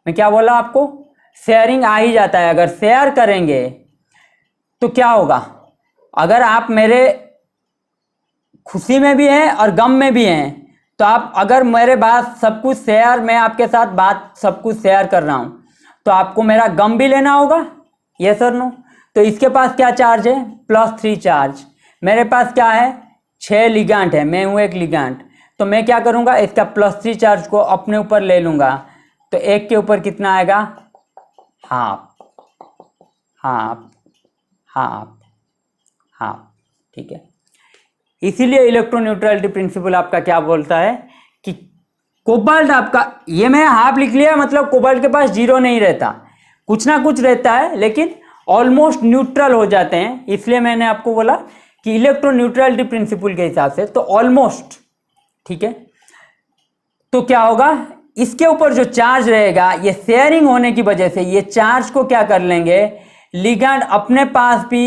मैं क्या बोला आपको, शेयरिंग आ ही जाता है। अगर शेयर करेंगे तो क्या होगा, अगर आप मेरे खुशी में भी हैं और गम में भी हैं, तो आप अगर मेरे बात सब कुछ शेयर, मैं आपके साथ बात सब कुछ शेयर कर रहा हूं, तो आपको मेरा गम भी लेना होगा, यस और नो। तो इसके पास क्या चार्ज है, +3 चार्ज। मेरे पास क्या है, 6 लिगैंड है, मैं हूं एक लिगैंड, तो मैं क्या करूंगा, इसका +3 चार्ज को अपने ऊपर ले लूंगा, तो एक के ऊपर कितना आएगा, हाफ, हाफ, हाफ, हाफ। ठीक है, इसीलिए इलेक्ट्रोन्यूट्रलिटी प्रिंसिपल आपका क्या बोलता है कि कोबाल्ट आपका, ये मैं हाफ लिख लिया, मतलब कोबाल्ट के पास 0 नहीं रहता, कुछ ना कुछ रहता है, लेकिन ऑलमोस्ट न्यूट्रल हो जाते हैं। इसलिए मैंने आपको बोला कि इलेक्ट्रोन्यूट्रलिटी प्रिंसिपल के हिसाब से तो ऑलमोस्ट। ठीक है, तो क्या होगा, इसके ऊपर जो चार्ज रहेगा, ये शेयरिंग होने की वजह से ये चार्ज को क्या कर लेंगे, लिगैंड अपने पास भी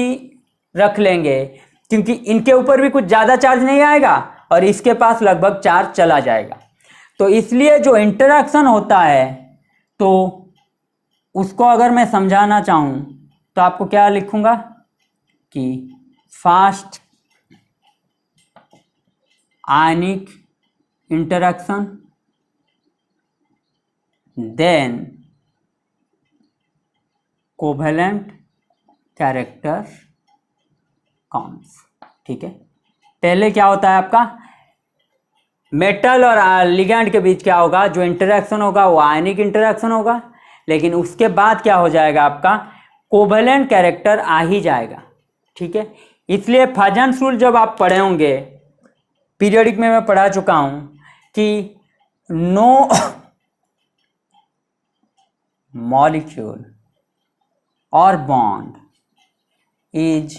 रख लेंगे, क्योंकि इनके ऊपर भी कुछ ज्यादा चार्ज नहीं आएगा और इसके पास लगभग चार्ज चला जाएगा। तो इसलिए जो इंटरेक्शन होता है, तो उसको अगर मैं समझाना चाहूं तो आपको क्या लिखूंगा कि fast ionic interaction than covalent character comes. ठीक है, पहले क्या होता है आपका, मेटल और लिगैंड के बीच क्या होगा, जो इंटरेक्शन होगा वो आयनिक इंटरेक्शन होगा, लेकिन उसके बाद क्या हो जाएगा, आपका कोवेलेंट कैरेक्टर आ ही जाएगा। ठीक है, इसलिए फाजन्स रूल जब आप पढ़े होंगे, पीरियडिक में मैं पढ़ा चुका हूं कि नो मॉलिक्यूल और बॉन्ड इज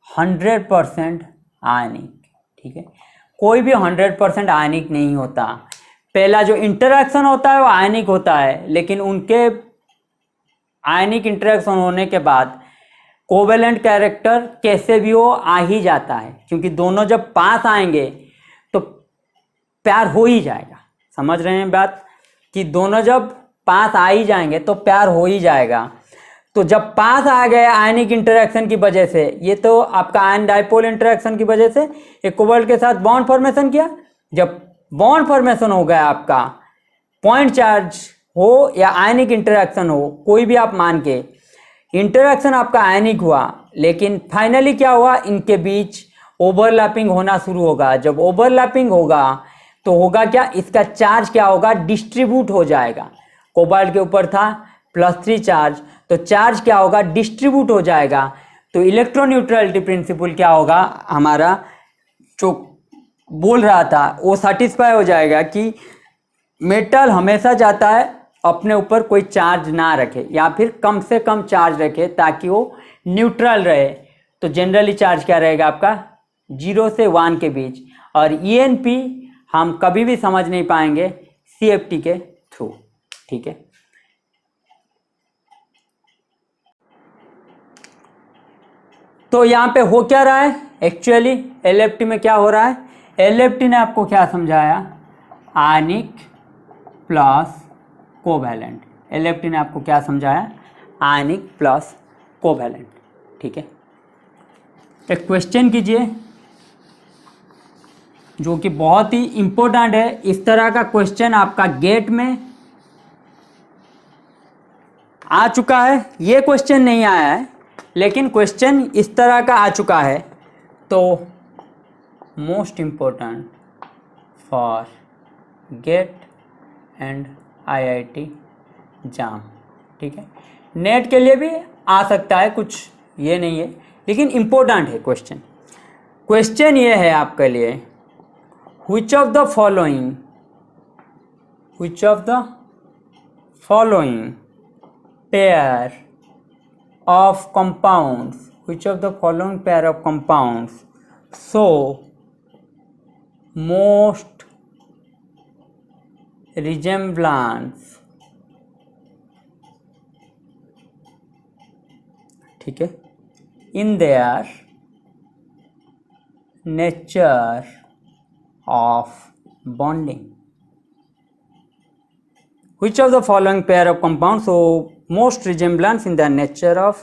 100% आयनिक। ठीक है, कोई भी 100% आयनिक नहीं होता। पहला जो इंटरेक्शन होता है वो आयनिक होता है, लेकिन उनके आयनिक इंटरेक्शन होने के बाद कोवेलेंट कैरेक्टर कैसे भी हो आ ही जाता है, क्योंकि दोनों जब पास आएंगे तो प्यार हो ही जाएगा। समझ रहे हैं बात, कि दोनों जब पास आ ही जाएंगे तो प्यार हो ही जाएगा। तो जब पास आ गए आयनिक इंटरेक्शन की वजह से, ये तो आपका आयन डाइपोल इंटरेक्शन की वजह से एक कोबाल्ट के साथ बॉन्ड फॉर्मेशन किया। जब बॉन्ड फॉर्मेशन हो गया आपका, पॉइंट चार्ज हो या आयनिक इंटरेक्शन हो, कोई भी आप मान के, इंटरेक्शन आपका आयनिक हुआ, लेकिन फाइनली क्या हुआ, इनके बीच ओवरलैपिंग होना शुरू होगा। जब ओवरलैपिंग होगा तो होगा क्या, इसका चार्ज क्या होगा, डिस्ट्रीब्यूट हो जाएगा। कोबाल्ट के ऊपर था +3 चार्ज, तो चार्ज क्या होगा, डिस्ट्रीब्यूट हो जाएगा। तो इलेक्ट्रोन्यूट्रलिटी प्रिंसिपल क्या होगा, हमारा जो बोल रहा था वो सेटिस्फाई हो जाएगा कि मेटल हमेशा चाहता है अपने ऊपर कोई चार्ज ना रखे या फिर कम से कम चार्ज रखे ताकि वो न्यूट्रल रहे। तो जनरली चार्ज क्या रहेगा आपका, 0 से 1 के बीच। और ENP हम कभी भी समझ नहीं पाएंगे CFT के थ्रू। ठीक है, तो यहाँ पे हो क्या रहा है, एक्चुअली LFT में क्या हो रहा है, LFT ने आपको क्या समझाया, आयनिक प्लस कोवैलेंट। LFT ने आपको क्या समझाया, आयनिक प्लस कोवैलेंट। ठीक है, एक क्वेश्चन कीजिए जो कि बहुत ही इंपॉर्टेंट है। इस तरह का क्वेश्चन आपका गेट में आ चुका है, ये क्वेश्चन नहीं आया है लेकिन क्वेश्चन इस तरह का आ चुका है। तो most important for GATE and IIT JAM. ठीक है, नेट के लिए भी आ सकता है, कुछ ये नहीं है, लेकिन इम्पोर्टेंट है क्वेश्चन। क्वेश्चन ये है आपके लिए, which of the following pair of compounds show most resemblance, ठीक है, in their nature of bonding? Which of the following pair of compounds show most resemblance in the nature of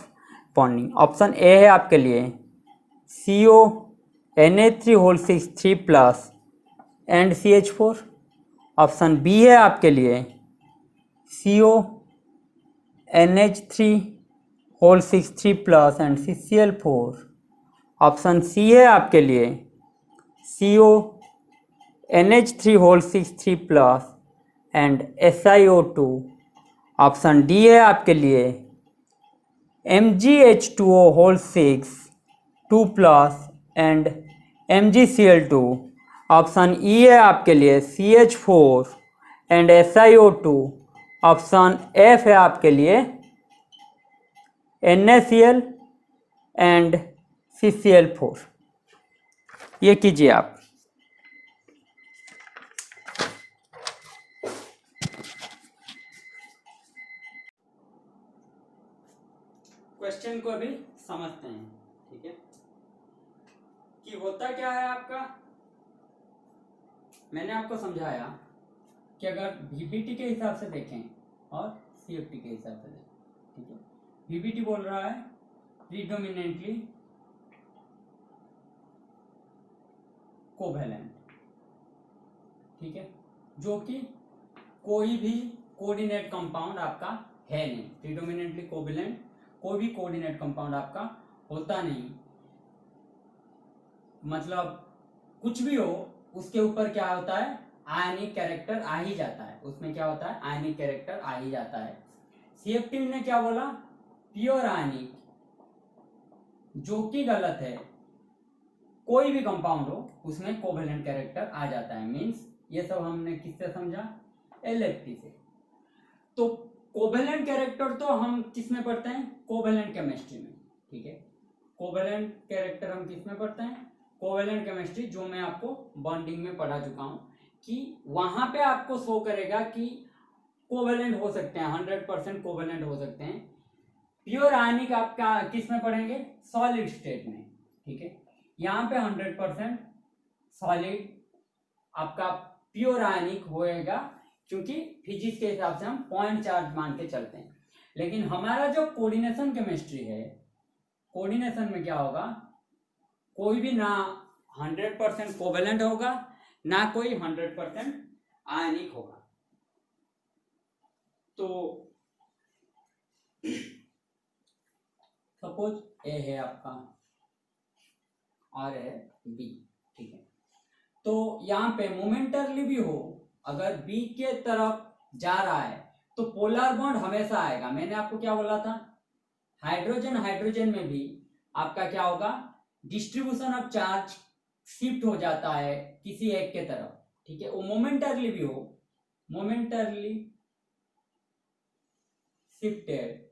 bonding? Option A है आपके लिए CO Na3 plus and CH4। Option B है आपके लिए CO NH3 plus and CCl4। Option C है आपके लिए CO NH3 plus and SiO2। Option D है आपके लिए MgH2O6 plus and MgCl2। Option E है आपके लिए CH4 and SiO2। Option F है आपके लिए NaCl एंड CCl4। ये कीजिए आप। क्वेश्चन को अभी समझते हैं। ठीक है, कि होता क्या है आपका, मैंने आपको समझाया कि अगर VBT के हिसाब से देखें और CFT के हिसाब से देखें। ठीक है, VBT बोल रहा है प्रीडोमिनेंटली कोवैलेंट। ठीक है, जो कि कोई भी कोऑर्डिनेट कंपाउंड आपका है नहीं। प्रीडोमिनेंटली कोवैलेंट कोई भी कोऑर्डिनेट कंपाउंड आपका होता नहीं, मतलब कुछ भी हो उसके ऊपर क्या होता है, आयनिक कैरेक्टर आ ही जाता है। उसमें क्या होता है, आयनिक कैरेक्टर आ ही जाता है। CFT ने क्या बोला, प्योर आयनिक, जो कि गलत है। कोई भी कंपाउंड हो उसमें कोवैलेंट कैरेक्टर आ जाता है। मींस ये सब हमने किससे समझा, LFT से। तो कोवैलेंट कैरेक्टर तो हम किस में पढ़ते हैं, कोवैलेंट केमिस्ट्री में। ठीक है, कोवैलेंट कैरेक्टर हम किस में पढ़ते हैं, कोवैलेंट केमिस्ट्री, जो मैं आपको बॉन्डिंग में पढ़ा चुका हूं, कि वहां पे आपको शो करेगा कि कोवैलेंट हो सकते हैं, 100% कोवैलेंट हो सकते हैं। प्योर आयनिक आपका किस में पढ़ेंगे, सॉलिड स्टेट में। ठीक है, यहाँ पे 100% सॉलिड आपका प्योर आयनिक होएगा, क्योंकि फिजिक्स के हिसाब से हम पॉइंट चार्ज मान के चलते हैं। लेकिन हमारा जो कोऑर्डिनेशन केमिस्ट्री है, कोऑर्डिनेशन में क्या होगा, कोई भी ना 100% कोवेलेंट होगा, ना कोई 100% आयनिक होगा। तो सपोज ए है आपका और है बी, ठीक है। तो यहाँ पे मोमेंटरली भी हो, अगर बी के तरफ जा रहा है तो पोलर बॉन्ड हमेशा आएगा। मैंने आपको क्या बोला था, हाइड्रोजन हाइड्रोजन में भी आपका क्या होगा, डिस्ट्रीब्यूशन ऑफ चार्ज शिफ्ट हो जाता है किसी एक के तरफ, ठीक है। वो मोमेंटरली भी हो, मोमेंटरली शिफ्टेड,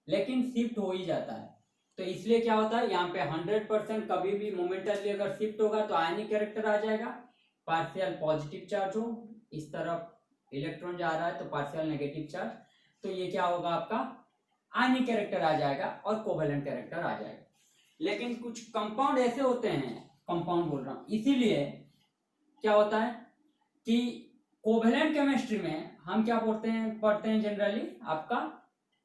लेकिन शिफ्ट हो ही जाता है। तो इसलिए क्या होता है, यहाँ पे 100% कभी भी मोमेंटरली अगर शिफ्ट होगा तो आयनिक कैरेक्टर आ जाएगा। पार्शियल पॉजिटिव चार्ज हो, इस तरफ इलेक्ट्रॉन जा रहा है तो पार्शियल नेगेटिव चार्ज, तो ये क्या होगा आपका आयनिक कैरेक्टर आ जाएगा और कोवेलेंट कैरेक्टर आ जाएगा। लेकिन कुछ कंपाउंड ऐसे होते हैं, कंपाउंड बोल रहा हूं, इसीलिए क्या होता है कि कोवेलेंट केमिस्ट्री में हम क्या पढ़ते हैं जनरली आपका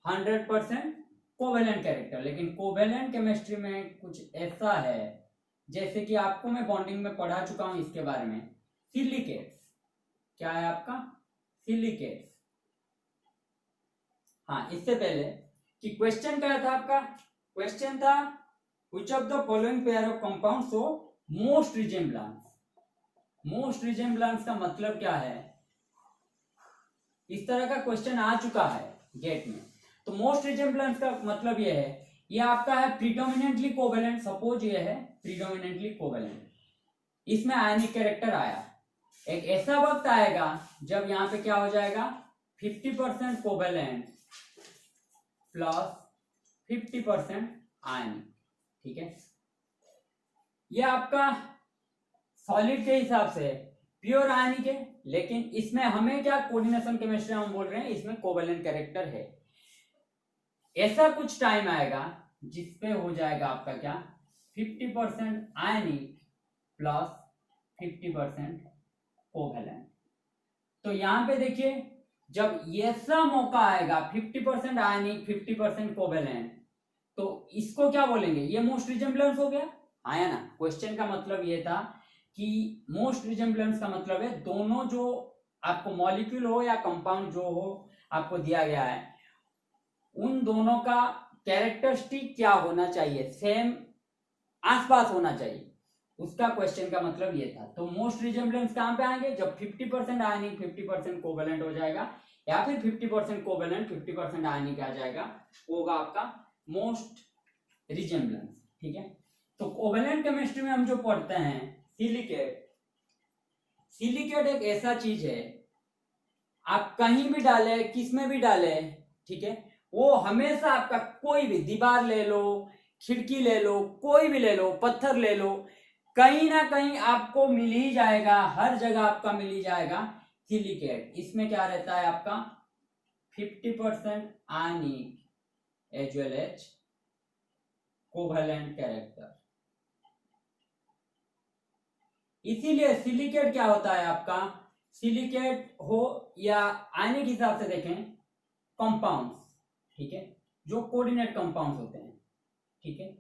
100% कोवेलेंट कैरेक्टर। लेकिन कोवेलेंट केमिस्ट्री में कुछ ऐसा है, जैसे कि आपको मैं बॉन्डिंग में पढ़ा चुका हूं इसके बारे में, सिलिकेट्स। क्या है आपका, सिलिकेट्स। हाँ, इससे पहले कि क्वेश्चन क्या था आपका, क्वेश्चन था which of the following pair of compound show most resemblance. Most resemblance का मतलब क्या है, इस तरह का क्वेश्चन आ चुका है गेट में। तो मोस्ट रिजेम्बलेंस का मतलब ये है, ये आपका है प्रीडोमिनेंटली कोवेलेंट। सपोज ये है प्रीडोमिनेंटली कोवेलेंट, इसमें आयनिक कैरेक्टर आया। एक ऐसा वक्त आएगा जब यहाँ पे क्या हो जाएगा, 50% कोवेलेंट प्लस 50% आयनिक, ठीक है। ये आपका सॉलिड के हिसाब से प्योर आयनिक है, लेकिन इसमें हमें क्या कोऑर्डिनेशन केमिस्ट्री हम बोल रहे हैं, इसमें कोवेलेंट कैरेक्टर है। ऐसा कुछ टाइम आएगा जिसपे हो जाएगा आपका क्या, 50% आयनिक प्लस 50% कोवेलेंट। तो यहां पे देखिए, जब ऐसा मौका आएगा 50% आयनिक 50% कोवेलेंट, तो इसको क्या बोलेंगे, ये मोस्ट रिजेम्बलेंस हो गया, आया ना। क्वेश्चन का मतलब ये था कि मोस्ट रिजेम्बलेंस का मतलब है दोनों जो आपको मॉलिक्यूल हो या कंपाउंड जो हो आपको दिया गया है, उन दोनों का कैरेक्टरिस्टिक क्या होना चाहिए, सेम आसपास होना चाहिए, उसका क्वेश्चन का मतलब ये था। तो मोस्ट रिजेम्बलेंस कहां पे आएंगे, जब 50% आयनिक 50% कोवेलेंट हो जाएगा, या फिर 50% कोवेलेंट 50% आयनिक आ जाएगा, होगा आपका मोस्ट रिजेम्बलेंस, ठीक है। तो कोवेलेंट केमिस्ट्री में हम जो पढ़ते हैं सिलिकेट, सिलिकेट एक ऐसा चीज है, आप कहीं भी डाले, किस में भी डाले, ठीक है, वो हमेशा आपका कोई भी दीवार ले लो, खिड़की ले लो, कोई भी ले लो, पत्थर ले लो, कहीं ना कहीं आपको मिल ही जाएगा, हर जगह आपका मिल ही जाएगा सिलिकेट। इसमें क्या रहता है आपका 50% ionic as well as covalent character. इसीलिए सिलिकेट क्या होता है आपका, सिलिकेट हो या आयनिक हिसाब से देखें कंपाउंड्स, ठीक है, जो कोऑर्डिनेट कंपाउंड्स होते हैं, ठीक है,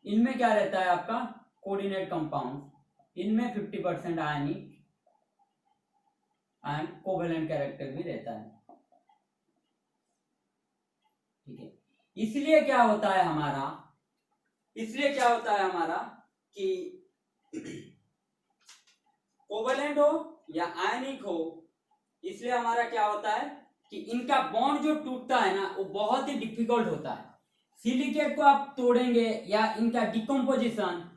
इनमें क्या रहता है आपका कोऑर्डिनेट कंपाउंड, इनमें 50% आयनिक एंड कोवेलेंट कैरेक्टर भी रहता है, ठीक है। इसलिए क्या होता है हमारा, इसलिए क्या होता है हमारा कि कोवेलेंट हो या आयनिक हो, इसलिए हमारा क्या होता है कि इनका बॉन्ड जो टूटता है ना, वो बहुत ही डिफिकल्ट होता है। सिलिकेट को आप तोड़ेंगे या इनका डिकम्पोजिशन,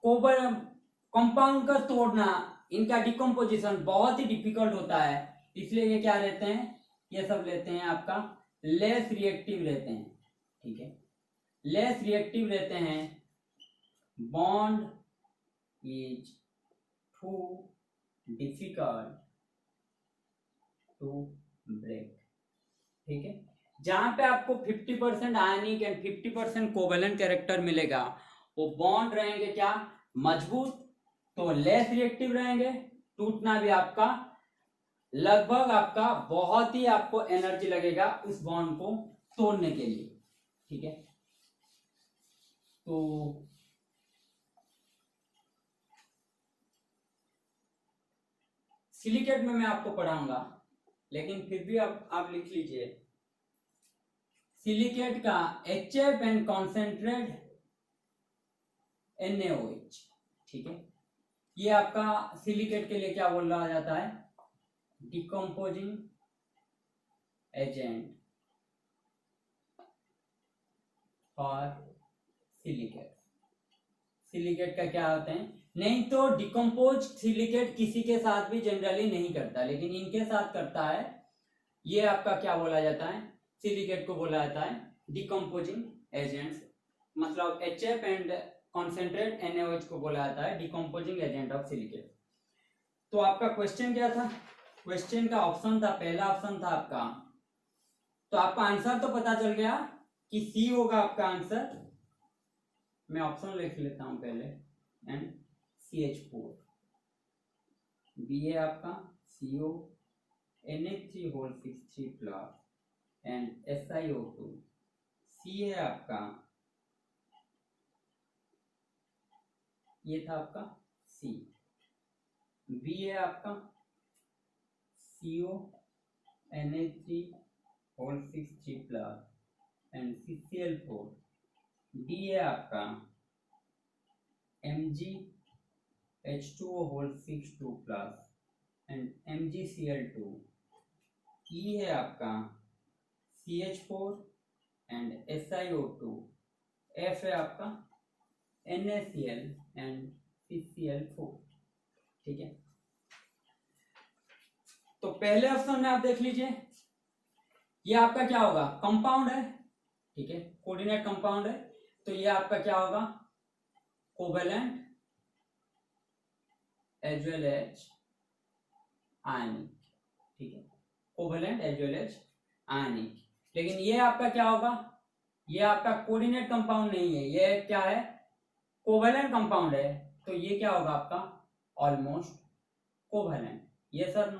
कंपाउंड का तोड़ना, इनका डिकम्पोजिशन बहुत ही डिफिकल्ट होता है। इसलिए ये क्या रहते हैं, ये सब लेते हैं आपका लेस रिएक्टिव रहते हैं, ठीक है, लेस रिएक्टिव रहते हैं। Bond is too difficult to break, ठीक है। जहां पे आपको 50% आयनिक एंड 50% कोवेलेंट कैरेक्टर मिलेगा, वो बॉन्ड रहेंगे क्या मजबूत, तो लेस रिएक्टिव रहेंगे टूटना भी आपका लगभग आपका बहुत ही आपको एनर्जी लगेगा उस बॉन्ड को तोड़ने के लिए, ठीक है। तो सिलिकेट में मैं आपको पढ़ाऊंगा, लेकिन फिर भी आप लिख लीजिए सिलिकेट का HF एंड कॉन्सेंट्रेट NaOH, ठीक है। ये आपका सिलिकेट के लिए क्या बोला जाता है, डिकम्पोजिंग एजेंट और सिलिकेट। सिलिकेट का क्या होते हैं, नहीं तो डिकम्पोज सिलिकेट किसी के साथ भी जनरली नहीं करता, लेकिन इनके साथ करता है। ये आपका क्या बोला जाता है, सिलिकेट को बोला जाता है डिकम्पोजिंग एजेंट्स, मतलब HF एंड कॉन्सेंट्रेट NaOH को बोला जाता है डिकम्पोजिंग एजेंट ऑफ सिलिकेट। तो आपका क्वेश्चन क्या था, क्वेश्चन का ऑप्शन था, पहला ऑप्शन था आपका, तो आपका आंसर तो पता चल गया कि सी होगा आपका आंसर। मैं ऑप्शन लिख लेता हूं पहले, एंड CH4, बी है आपका CO Na3 plus and SiO2, सी है आपका, ये था आपका C, बी है आपका CO Na3 plus and CCl4, D है आपका MgH2O6 प्लस एंड MgCl2, ई है आपका CH4 एंड SiO2, एफ है आपका NaCl एंड CCl4, ठीक है। तो पहले ऑप्शन में आप देख लीजिए, ये आपका क्या होगा, कंपाउंड है, ठीक है, कोऑर्डिनेट कंपाउंड है, तो ये आपका क्या होगा, covalent as well as ionic, ठीक है, covalent as well as ionic. लेकिन ये आपका क्या होगा, ये आपका कोऑर्डिनेट कंपाउंड नहीं है, ये क्या है, कोवेलेंट कंपाउंड है, तो ये क्या होगा आपका ऑलमोस्ट कोवेलेंट, ये सर नो,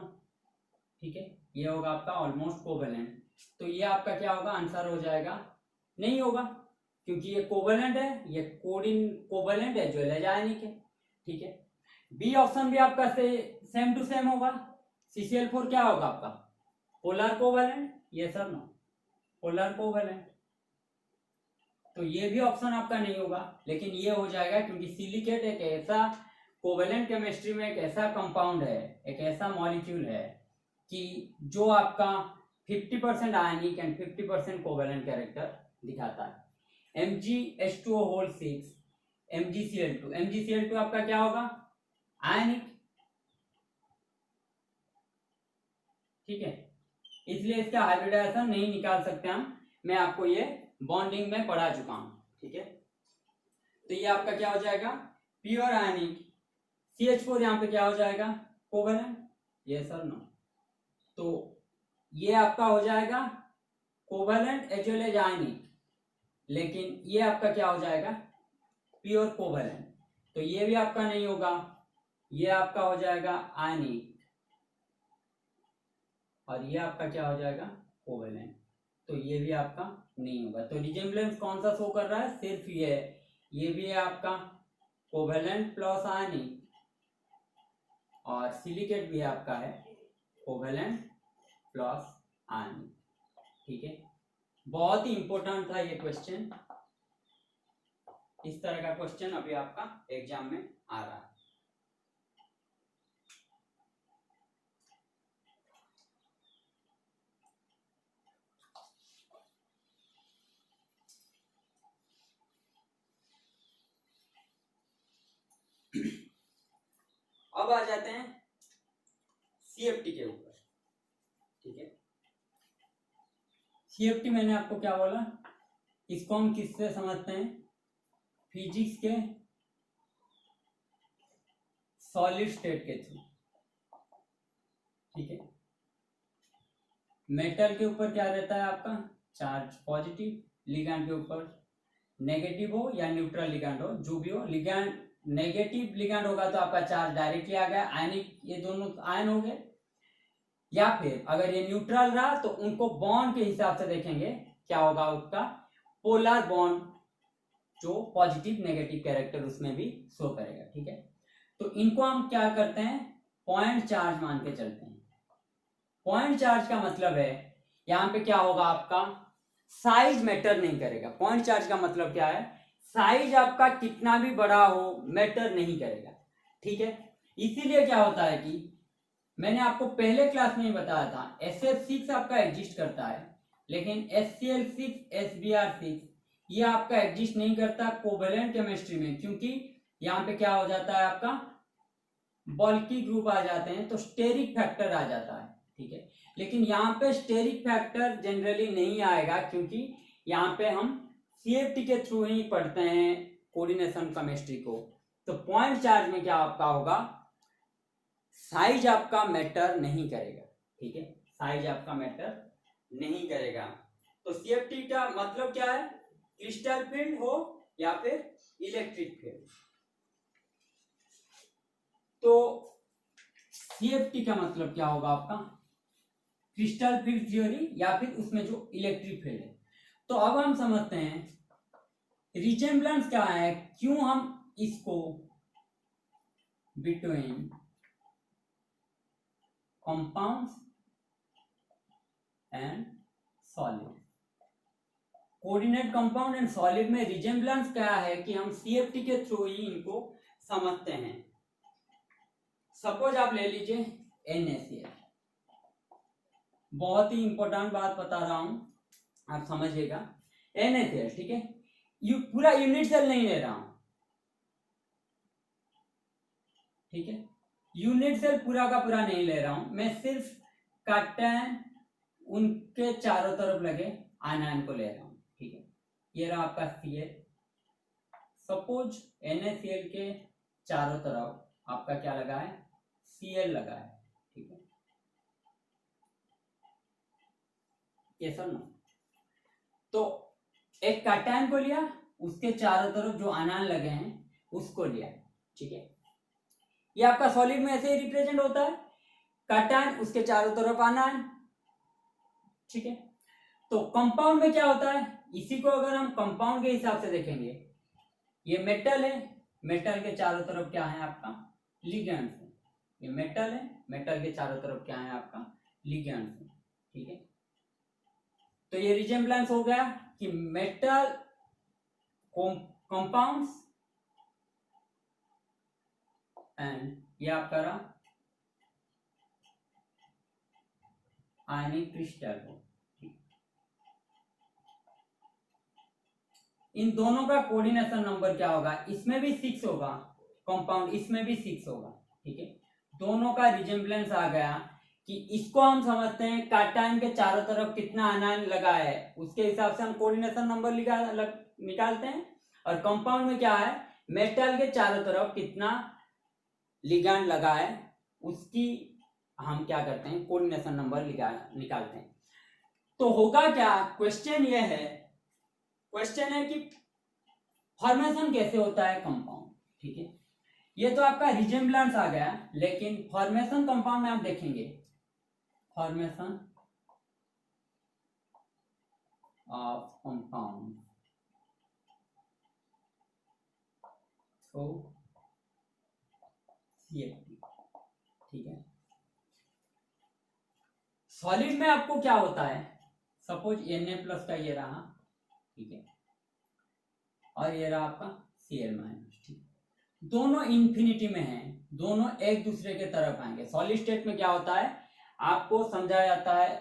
ठीक है, ये होगा आपका ऑलमोस्ट कोवेलेंट। तो ये आपका क्या होगा, आंसर हो जाएगा, नहीं होगा, क्योंकि ये कोवेलेंट है, ये covalent as well as ionic है, ठीक है। बी ऑप्शन भी आपका सेम टू सेम होगा, CCl4 क्या होगा आपका पोलर कोवेलेंट, ये सर नो पोलर कोवेलेंट, तो ये भी ऑप्शन आपका नहीं होगा, लेकिन ये हो जाएगा क्योंकि सिलिकेट एक ऐसा कोवेलेंट केमिस्ट्री में एक ऐसा कंपाउंड है, एक ऐसा मॉलिक्यूल है कि जो आपका 50% आयनिक एंड 50% कोवेलेंट कैरेक्टर दिखाता है। MgH2O6 MgCl2 आपका क्या होगा, आयनिक, ठीक है, इसलिए इसका हाइब्रिडाइजेशन नहीं निकाल सकते हम, मैं आपको ये बॉन्डिंग में पढ़ा चुका हूं, ठीक है। तो ये आपका क्या हो जाएगा, प्योर आयनिक, CH4 यहाँ पे क्या हो जाएगा, कोवेलेंट, ये सर नो, तो ये आपका हो जाएगा covalent as well as ionic, लेकिन ये आपका क्या हो जाएगा, प्योर कोवेलेंट, तो ये भी आपका नहीं होगा, ये आपका हो जाएगा आयनिक, और ये आपका क्या हो जाएगा कोवेलेंट, तो ये भी आपका नहीं होगा। तो रिजेम्बलेंस कौन सा शो कर रहा है, सिर्फ ये भी है आपका कोवेलेंट प्लस आयनिक, और सिलिकेट भी आपका है कोवेलेंट प्लस आयनिक, ठीक है। बहुत ही इंपॉर्टेंट था ये क्वेश्चन, इस तरह का क्वेश्चन अभी आपका एग्जाम में आ रहा है। अब आ जाते हैं CFT के ऊपर, ठीक है। CFT मैंने आपको क्या बोला, इसको हम किससे समझते हैं, फिजिक्स के सॉलिड स्टेट के थ्रू, ठीक है। मेटल के ऊपर क्या रहता है आपका चार्ज पॉजिटिव, लिगैंड के ऊपर नेगेटिव हो या न्यूट्रल लिगैंड हो, जो भी हो, लिगैंड नेगेटिव लिगैंड होगा तो आपका चार्ज डायरेक्टली आ गया, आयनिक ये दोनों आयन हो गए। या फिर अगर ये न्यूट्रल रहा तो उनको बॉन्ड के हिसाब से देखेंगे क्या होगा, उसका पोलर बॉन्ड जो पॉजिटिव नेगेटिव कैरेक्टर उसमें भी शो करेगा। ठीक है, तो इनको हम क्या करते हैं, पॉइंट चार्ज मान के चलते हैं। पॉइंट चार्ज का मतलब है यहां पे क्या होगा, आपका साइज मैटर नहीं करेगा। पॉइंट चार्ज का मतलब क्या है, साइज आपका कितना भी बड़ा हो मैटर नहीं करेगा। ठीक है, इसीलिए क्या होता है कि मैंने आपको पहले क्लास में ही बताया था, SF6 आपका एग्जिस्ट करता है, लेकिन HCl6 SBr6 ये आपका एग्जिस्ट नहीं करता कोवेलेंट केमिस्ट्री में, क्योंकि यहाँ पे क्या हो जाता है, आपका बल्की ग्रुप आ जाते हैं तो स्टेरिक फैक्टर आ जाता है। ठीक है, लेकिन यहाँ पे स्टेरिक फैक्टर जनरली नहीं आएगा, क्योंकि यहाँ पे हम CFT के थ्रू ही पढ़ते हैं कोऑर्डिनेशन केमिस्ट्री को। तो पॉइंट चार्ज में क्या आपका होगा, साइज आपका मैटर नहीं करेगा। ठीक है, साइज आपका मैटर नहीं करेगा। तो CFT का मतलब क्या है, क्रिस्टल फील्ड हो या फिर इलेक्ट्रिक फील्ड। तो CFT का मतलब क्या होगा आपका, क्रिस्टल फील्ड थ्योरी या फिर उसमें जो इलेक्ट्रिक फील्ड है। तो अब हम समझते हैं रिजेम्बलेंस क्या है, क्यों हम इसको between compounds and solid, coordinate compound and solid में रिजेम्बलेंस क्या है कि हम CFT के थ्रू ही इनको समझते हैं। सपोज आप ले लीजिए NaCl, बहुत ही इंपॉर्टेंट बात बता रहा हूं, आप समझिएगा। NaCl, ठीक है, पूरा यूनिट सेल नहीं ले रहा हूं। ठीक है, यूनिट सेल पूरा का पूरा नहीं ले रहा हूं, मैं सिर्फ कैटआयन उनके चारों तरफ लगे आयन को ले रहा हूं। ठीक है, ये रहा आपका Cl। सपोज NaCl के चारों तरफ आपका क्या लगा है, Cl लगा है। ठीक है, ये सब ना, तो एक कैटआयन को लिया, उसके चारों तरफ जो आयन लगे हैं उसको लिया। ठीक है, ये आपका सॉलिड में ऐसे ही रिप्रेजेंट होता है, कैटआयन उसके चारों तरफ आयन। ठीक है, तो कंपाउंड में क्या होता है, इसी को अगर हम कंपाउंड के हिसाब से देखेंगे, ये मेटल है, मेटल के चारों तरफ क्या है आपका, लिगैंड्स है। ये मेटल है, मेटल के चारों तरफ क्या है आपका, लिगैंड्स है। ठीक है, तो ये रिजेम्बलेंस हो गया कि मेटल कंपाउंड्स एंड ये आपका रहा आयनिक क्रिस्टल हो। इन दोनों का कोऑर्डिनेशन नंबर क्या होगा, इसमें भी 6 होगा कंपाउंड, इसमें भी 6 होगा। ठीक है, दोनों का रिजेम्बलेंस आ गया कि इसको हम समझते हैं कैटआयन के चारों तरफ कितना आयन लगा है, उसके हिसाब से हम कोऑर्डिनेशन नंबर निकालते हैं। और कंपाउंड में क्या है, मेटल के चारों तरफ कितना लिगैंड लगा है, उसकी हम क्या करते हैं, कोऑर्डिनेशन नंबर निकालते हैं। तो होगा क्या, क्वेश्चन ये है, क्वेश्चन है कि फॉर्मेशन कैसे होता है कंपाउंड। ठीक है, ये तो आपका रिजेम्बलेंस आ गया, लेकिन फॉर्मेशन कंपाउंड में आप देखेंगे, formation of compound through CFT। ठीक है, सॉलिड में आपको क्या होता है, सपोज Na+ का ये रहा। ठीक है, और ये रहा आपका Cl-। ठीक, दोनों इंफिनिटी में हैं, दोनों एक दूसरे के तरफ आएंगे। सॉलिड स्टेट में क्या होता है, आपको समझाया जाता है,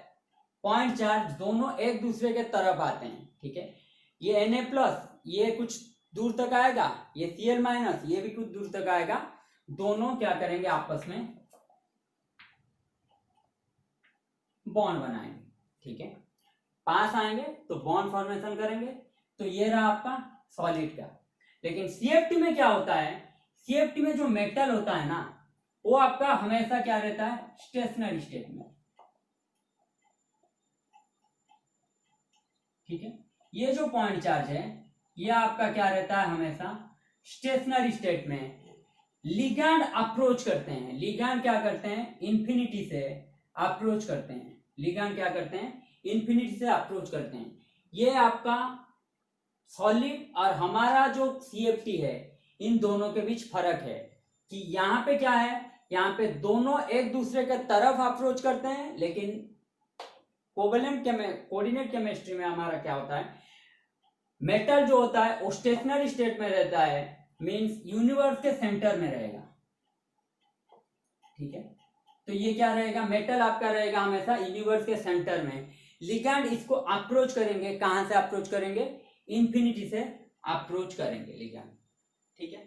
पॉइंट चार्ज दोनों एक दूसरे के तरफ आते हैं। ठीक है, ये Na+ ये कुछ दूर तक आएगा, ये Cl- ये भी कुछ दूर तक आएगा, दोनों क्या करेंगे, आपस में बॉन्ड बनाएंगे। ठीक है, पास आएंगे तो बॉन्ड फॉर्मेशन करेंगे। तो ये रहा आपका सॉलिड का। लेकिन CFT में क्या होता है, CFT में जो मेटल होता है ना, वो आपका हमेशा क्या रहता है, स्टेशनरी स्टेट में। ठीक है, ये जो पॉइंट चार्ज है ये आपका क्या रहता है, हमेशा स्टेशनरी स्टेट में लिगैंड अप्रोच करते हैं, लिगैंड क्या करते हैं, इन्फिनिटी से अप्रोच करते हैं, लिगैंड क्या करते हैं, इन्फिनिटी से अप्रोच करते हैं। ये आपका सॉलिड और हमारा जो CFT है, इन दोनों के बीच फर्क है कि यहाँ पे क्या है, यहाँ पे दोनों एक दूसरे के तरफ अप्रोच करते हैं, लेकिन कोऑर्डिनेट केमिस्ट्री में हमारा क्या होता है, मेटल जो होता है वो स्टेशनरी स्टेट में रहता है, मींस यूनिवर्स के सेंटर में रहेगा, ठीक है। तो ये क्या रहेगा, मेटल आपका रहेगा हमेशा यूनिवर्स के सेंटर में। लिगैंड इसको अप्रोच करेंगे, कहां से अप्रोच करेंगे, इन्फिनिटी से अप्रोच करेंगे लिगैंड, ठीक है।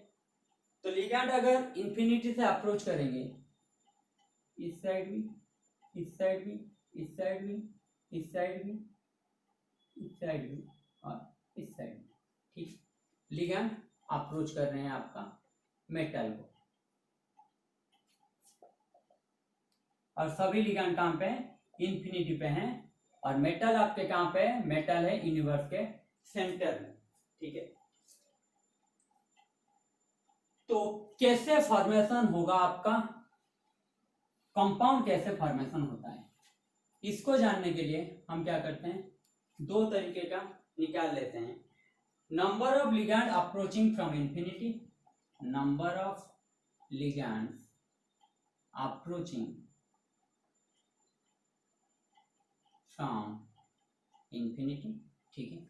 तो लिगैंड अगर इन्फिनिटी से अप्रोच करेंगे, इस साइड भी, इस साइड भी, इस साइड भी, इस साइड भी, इस साइड भी और इस साइड भी, ठीक। लिगैंड अप्रोच कर रहे हैं आपका मेटल को, और सभी लिगैंड कहां पे हैं, इन्फिनिटी पे हैं, और मेटल आपके कहां पे है, मेटल है यूनिवर्स के सेंटर में, ठीक है। तो कैसे फॉर्मेशन होगा आपका, कंपाउंड कैसे फॉर्मेशन होता है, इसको जानने के लिए हम क्या करते हैं, दो तरीके का निकाल लेते हैं। Number of ligand approaching from infinity, number of ligand approaching from infinity, ठीक है।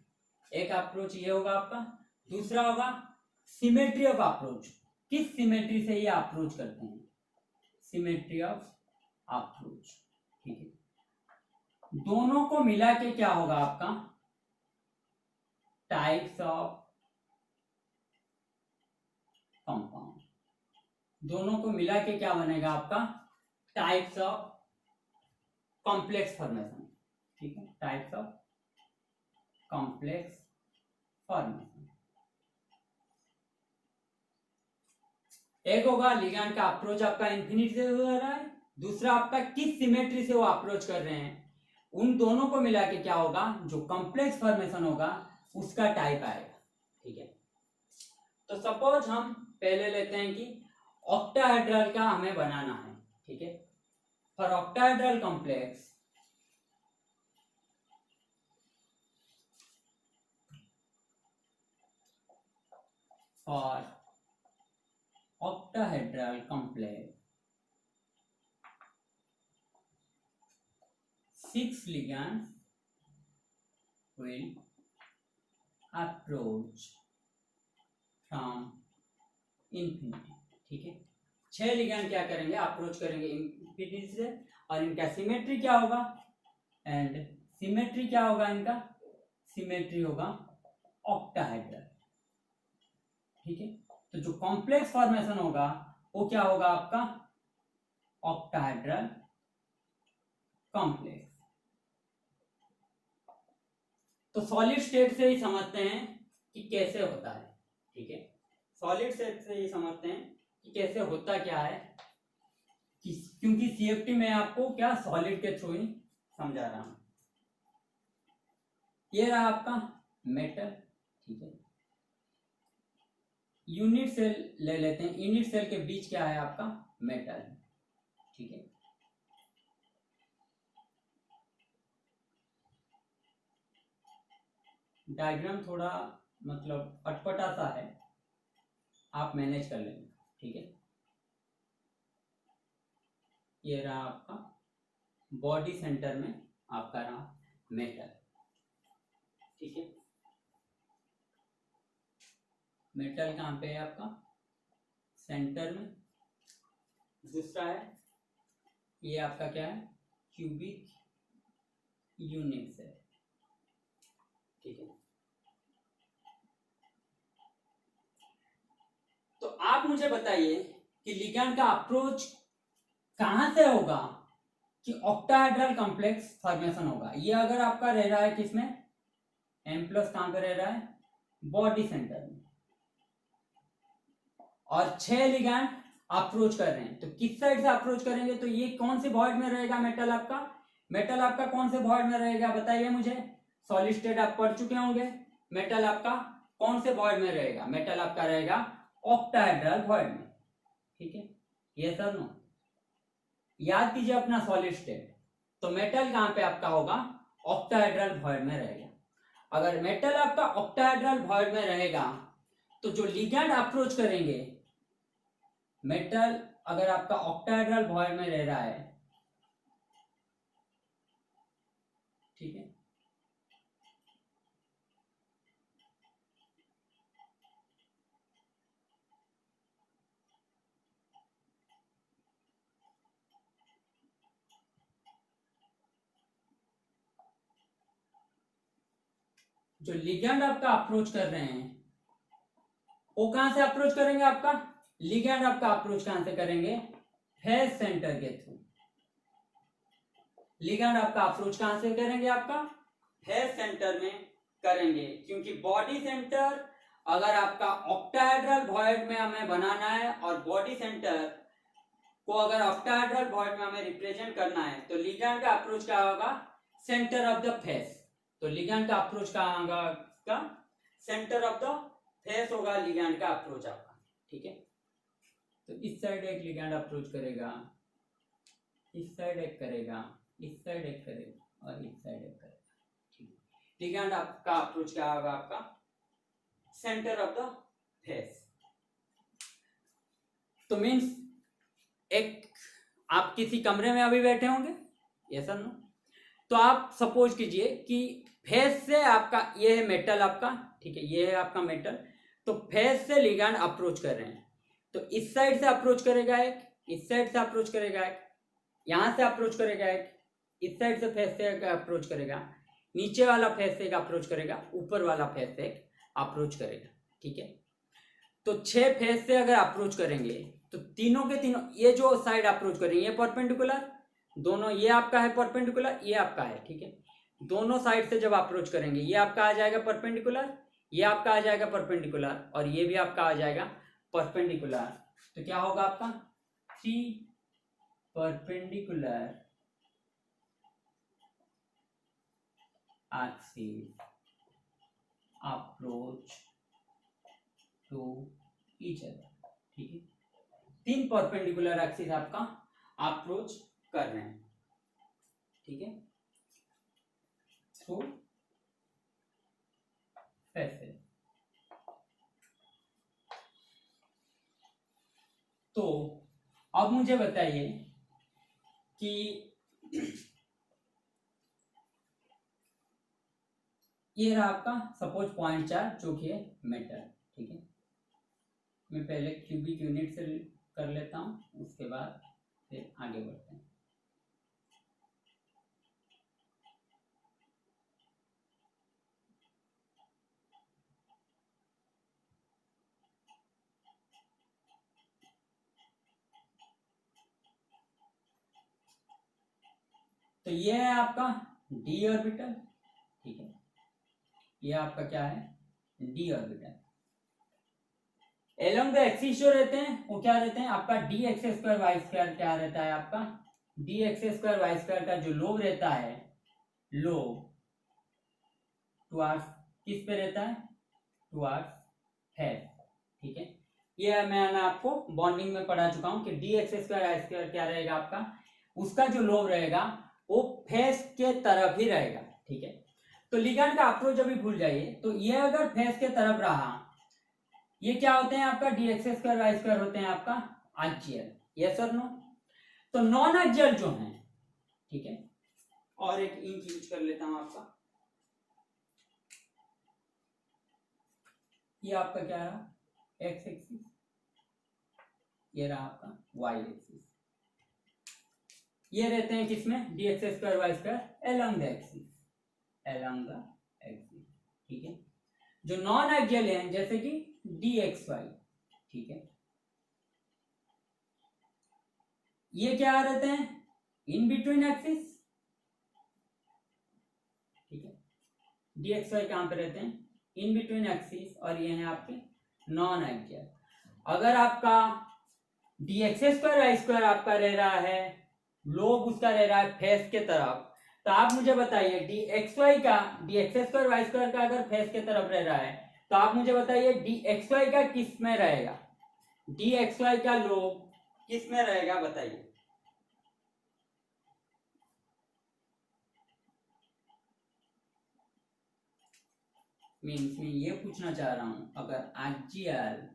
एक अप्रोच ये होगा आपका, दूसरा होगा सिमेट्री ऑफ अप्रोच, किस सिमेट्री से ये अप्रोच करते हैं, सिमेट्री ऑफ अप्रोच, ठीक है। दोनों को मिला के क्या होगा आपका, टाइप्स ऑफ कंपाउंड, दोनों को मिला के क्या बनेगा आपका, टाइप्स ऑफ कॉम्प्लेक्स फॉर्मेशन, ठीक है, टाइप्स ऑफ कॉम्प्लेक्स फॉर्मेशन। एक होगा लिगैंड का अप्रोच आपका इन्फिनिटी से हो रहा है, दूसरा आपका किस सिमेट्री से वो अप्रोच कर रहे हैं, उन दोनों को मिला के क्या होगा, जो कॉम्प्लेक्स फॉर्मेशन होगा उसका टाइप आएगा, ठीक है। तो सपोज हम पहले लेते हैं कि ऑक्टाहेड्रल का हमें बनाना है, ठीक है। For octahedral complex, for octahedral complex, 6 ligands will approach from infinity, ठीक है। 6 लिगैंड क्या करेंगे, अप्रोच करेंगे इन्फिनिटी से, और इनका सिमेट्री क्या होगा, एंड सिमेट्री क्या होगा इनका, सिमेट्री होगा ऑक्टाहेड्रल, ठीक है। तो जो कॉम्प्लेक्स फॉर्मेशन होगा वो क्या होगा आपका, ऑक्टाहेड्रल कॉम्प्लेक्स। तो सॉलिड स्टेट से ही समझते हैं कि कैसे होता है, ठीक है। सॉलिड स्टेट से ही समझते हैं कि कैसे होता क्या है, क्योंकि CFT में आपको क्या सॉलिड के थ्रू ही समझा रहा हूं। ये रहा आपका मेटल, ठीक है। यूनिट सेल ले लेते हैं, यूनिट सेल के बीच क्या है आपका, मेटल, ठीक है। डायग्राम थोड़ा मतलब अटपटा सा है, आप मैनेज कर लेंगे, ठीक है। ये रहा आपका बॉडी सेंटर में आपका रहा मेटल, ठीक है। मेटल कहाँ पे है आपका, सेंटर में। दूसरा है ये आपका क्या है, क्यूबिक यूनिट सेल, ठीक है। तो आप मुझे बताइए कि लिगैंड का अप्रोच कहां से होगा कि ऑक्टाहेड्रल कॉम्प्लेक्स फॉर्मेशन होगा। ये अगर आपका रह रहा है किसमें, M+ कहां पे रह रहा है, बॉडी सेंटर में, और 6 लिगैंड अप्रोच कर रहे हैं, तो किस साइड से अप्रोच करेंगे, तो ये कौन से वॉइड में रहेगा मेटल आपका, मेटल आपका कौन से वॉइड में रहेगा बताइए मुझे। सॉलिड स्टेट आप पढ़ चुके होंगे, मेटल आपका कौन से वॉइड में रहेगा? मेटल आपका रहेगा ऑक्टाहेड्रल वॉइड में, ठीक है, ये सर नो। याद कीजिए अपना सॉलिड स्टेट, तो मेटल कहां पे आपका होगा? ऑक्टाहेड्रल वॉइड में रहेगा। अगर मेटल आपका ऑक्टाहेड्रल वॉइड में रहेगा तो जो लिगैंड अप्रोच करेंगे, मेटल अगर आपका ऑक्टाहेड्रल वॉइड में रह रहा है, ठीक है, जो लिगैंड आपका अप्रोच कर रहे हैं वो कहां से अप्रोच करेंगे? आपका लिगैंड आपका अप्रोच कहां से करेंगे? फेस सेंटर के थ्रू। लिगैंड आपका अप्रोच कहां से करेंगे? आपका फेस सेंटर में करेंगे, क्योंकि बॉडी सेंटर अगर आपका ऑक्टाहेड्रल वॉइड में हमें बनाना है और बॉडी सेंटर को अगर ऑक्टाहेड्रल वॉइड में हमें रिप्रेजेंट करना है तो लिगैंड का अप्रोच क्या होगा? Centre of the face. तो लिगैंड का अप्रोच कहां होगा? सेंटर ऑफ द फेस होगा लिगैंड का अप्रोच आपका, ठीक है। तो इस साइड एक लिगैंड अप्रोच करेगा, इस साइड एक करेगा, इस साइड एक करेगा और इस साइड एक करेगा, ठीक है। लिगैंड आपका अप्रोच क्या होगा? आपका सेंटर ऑफ द फेस। तो मीन्स एक आप किसी कमरे में अभी बैठे होंगे, यस और नो, तो आप सपोज कीजिए कि फेस से आपका ये है मेटल आपका, ठीक है, ये है आपका मेटल, तो फेस से लिगैंड अप्रोच कर रहे हैं, तो इस साइड से अप्रोच करेगा एक, इस साइड से अप्रोच करेगा एक, यहां से अप्रोच करेगा एक, इस साइड से फेस से एक अप्रोच करेगा, नीचे वाला फेस से एक अप्रोच करेगा, ऊपर वाला फेस से एक अप्रोच करेगा, ठीक है। तो 6 फेस से अगर अप्रोच करेंगे तो तीनों के तीनों ये जो साइड अप्रोच करेंगे ये परपेंडिकुलर, दोनों, ये आपका है परपेंडिकुलर, ये आपका है, ठीक है। दोनों साइड से जब अप्रोच करेंगे ये आपका आ जाएगा परपेंडिकुलर, ये आपका आ जाएगा परपेंडिकुलर और ये भी आपका आ जाएगा परपेंडिकुलर। तो क्या होगा आपका? 3 perpendicular axis approach to each other, ठीक है। 3 परपेंडिकुलर एक्सिस आपका अप्रोच कर रहे हैं, ठीक है, थ्रू फेसेस। तो अब मुझे बताइए कि ये रहा आपका सपोज पॉइंट चार्ज जो कि है मेटल, ठीक है। मैं पहले क्यूबिक यूनिट से कर लेता हूं, उसके बाद फिर आगे बढ़ते हैं। तो ये है आपका डी ऑर्बिटल, ठीक है, ये आपका क्या है? D orbital. Along the axis जो रहते हैं वो क्या रहते हैं? आपका D X square Y square क्या रहता है? आपका D X square Y square का जो लोब रहता है, लोब टुवार्ड्स किस पे रहता है? टुवार्ड्स हेड, ठीक है। ये मैंने आपको बॉन्डिंग में पढ़ा चुका हूं कि D X square Y square क्या रहेगा आपका? उसका जो लोब रहेगा वो फेस के तरफ ही रहेगा, ठीक है। तो लिगैंड का अप्रोच अभी भूल जाइए, तो ये अगर फेस के तरफ रहा, ये क्या होते हैं आपका? D X square Y square होते हैं आपका एक्सियल, यस और नो। तो नॉन एक्सियल जो है, ठीक है, और एक इंक यूज कर लेता हूं आपका, ये आपका क्या रहा? एक्स एक्सिस, ये रहा आपका वाई एक्सिस। ये रहते हैं किसमें? D X square Y square along the axis, along the axis, ठीक है। जो नॉन एक्सियल है जैसे कि डी एक्स वाई, ठीक है, ये क्या रहते हैं? इन बिटवीन एक्सिस, ठीक है। डी एक्स वाई कहां पे रहते हैं? इन बिटवीन एक्सिस, और ये हैं आपके नॉन एक्सियल। अगर आपका D X square Y square आपका रह रहा है, लोब उसका रह रहा है फेस के तरफ, तो आप मुझे बताइए D X square Y square का अगर फेस के तरफ रह रहा है तो आप मुझे बताइए डी एक्स वाई का किस में रहेगा, डी एक्स वाई का लोब किस में रहेगा बताइए। मीन्स मैं ये पूछना चाह रहा हूं, अगर axial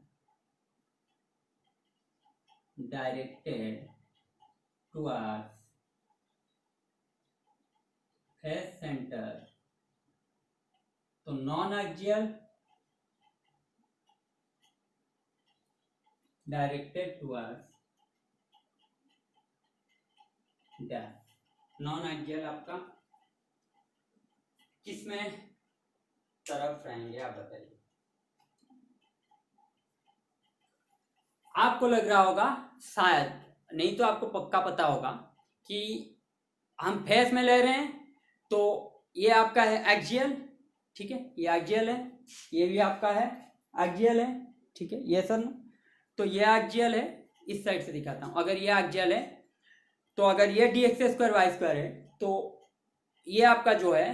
directed towards face centre, तो non axial directed towards dash, non axial आपका किसमें तरफ रहेंगे आप बताइए। आपको लग रहा होगा शायद, नहीं तो आपको पक्का पता होगा कि हम फेस में ले रहे हैं, तो ये आपका है एक्सियल, ठीक है, ये एक्सियल है, ये भी आपका है एक्सियल है, ठीक है, ये सर, तो ये एक्सियल है, इस साइड से दिखाता हूं, अगर ये एक्सियल है तो अगर ये D X square Y square है, तो ये आपका जो है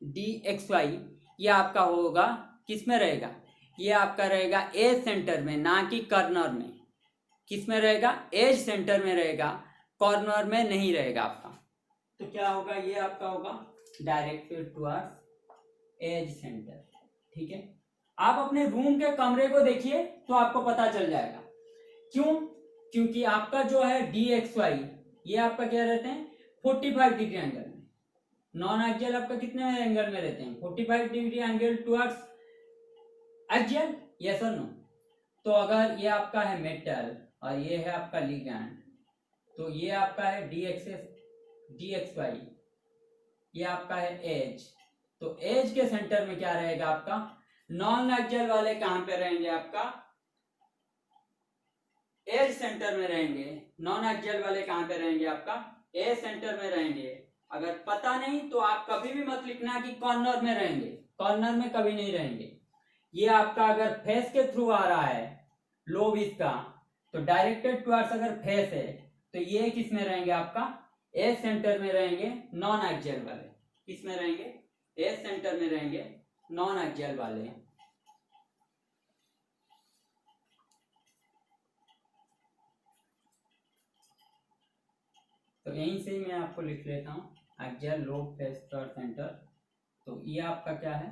डी एक्स वाई, ये आपका होगा किस में रहेगा, ये आपका रहेगा एज सेंटर में, ना कि कॉर्नर में। किस में रहेगा, एज सेंटर में रहेगा, कॉर्नर में नहीं रहेगा आपका। तो क्या होगा, ये आपका होगा डायरेक्टेड टुवर्ड्स एज सेंटर, ठीक है। आप अपने रूम के कमरे को देखिए तो आपको पता चल जाएगा, क्यों, क्योंकि आपका जो है डी एक्स वाई, ये आपका क्या रहते हैं 45 डिग्री एंगल में, नॉन एक्सियल आपका कितने एंगल में रहते हैं 45 degree angle towards axial, yes और नो। तो अगर ये आपका है मेटल और ये है आपका लिगैंड, तो ये आपका है डी एक्स वाई, ये आपका है एज, तो एज के सेंटर में क्या रहेगा आपका, नॉन एक्सियल वाले कहां पे रहेंगे आपका एज सेंटर में रहेंगे, नॉन एक्सियल वाले कहां पे रहेंगे आपका एज सेंटर में रहेंगे। अगर पता नहीं तो आप कभी भी मत लिखना कि कॉर्नर में रहेंगे, कॉर्नर में कभी नहीं रहेंगे। ये आपका अगर फेस के थ्रू आ रहा है लोब इसका, तो डायरेक्टेड टुवर्ड्स अगर फेस है, तो ये किस में रहेंगे आपका एज सेंटर में रहेंगे, नॉन एक्सियल वाले किस में रहेंगे एज सेंटर में रहेंगे, नॉन एक्सियल वाले। तो यहीं से मैं आपको लिख लेता हूं axial lobe face third centre, तो ये आपका क्या है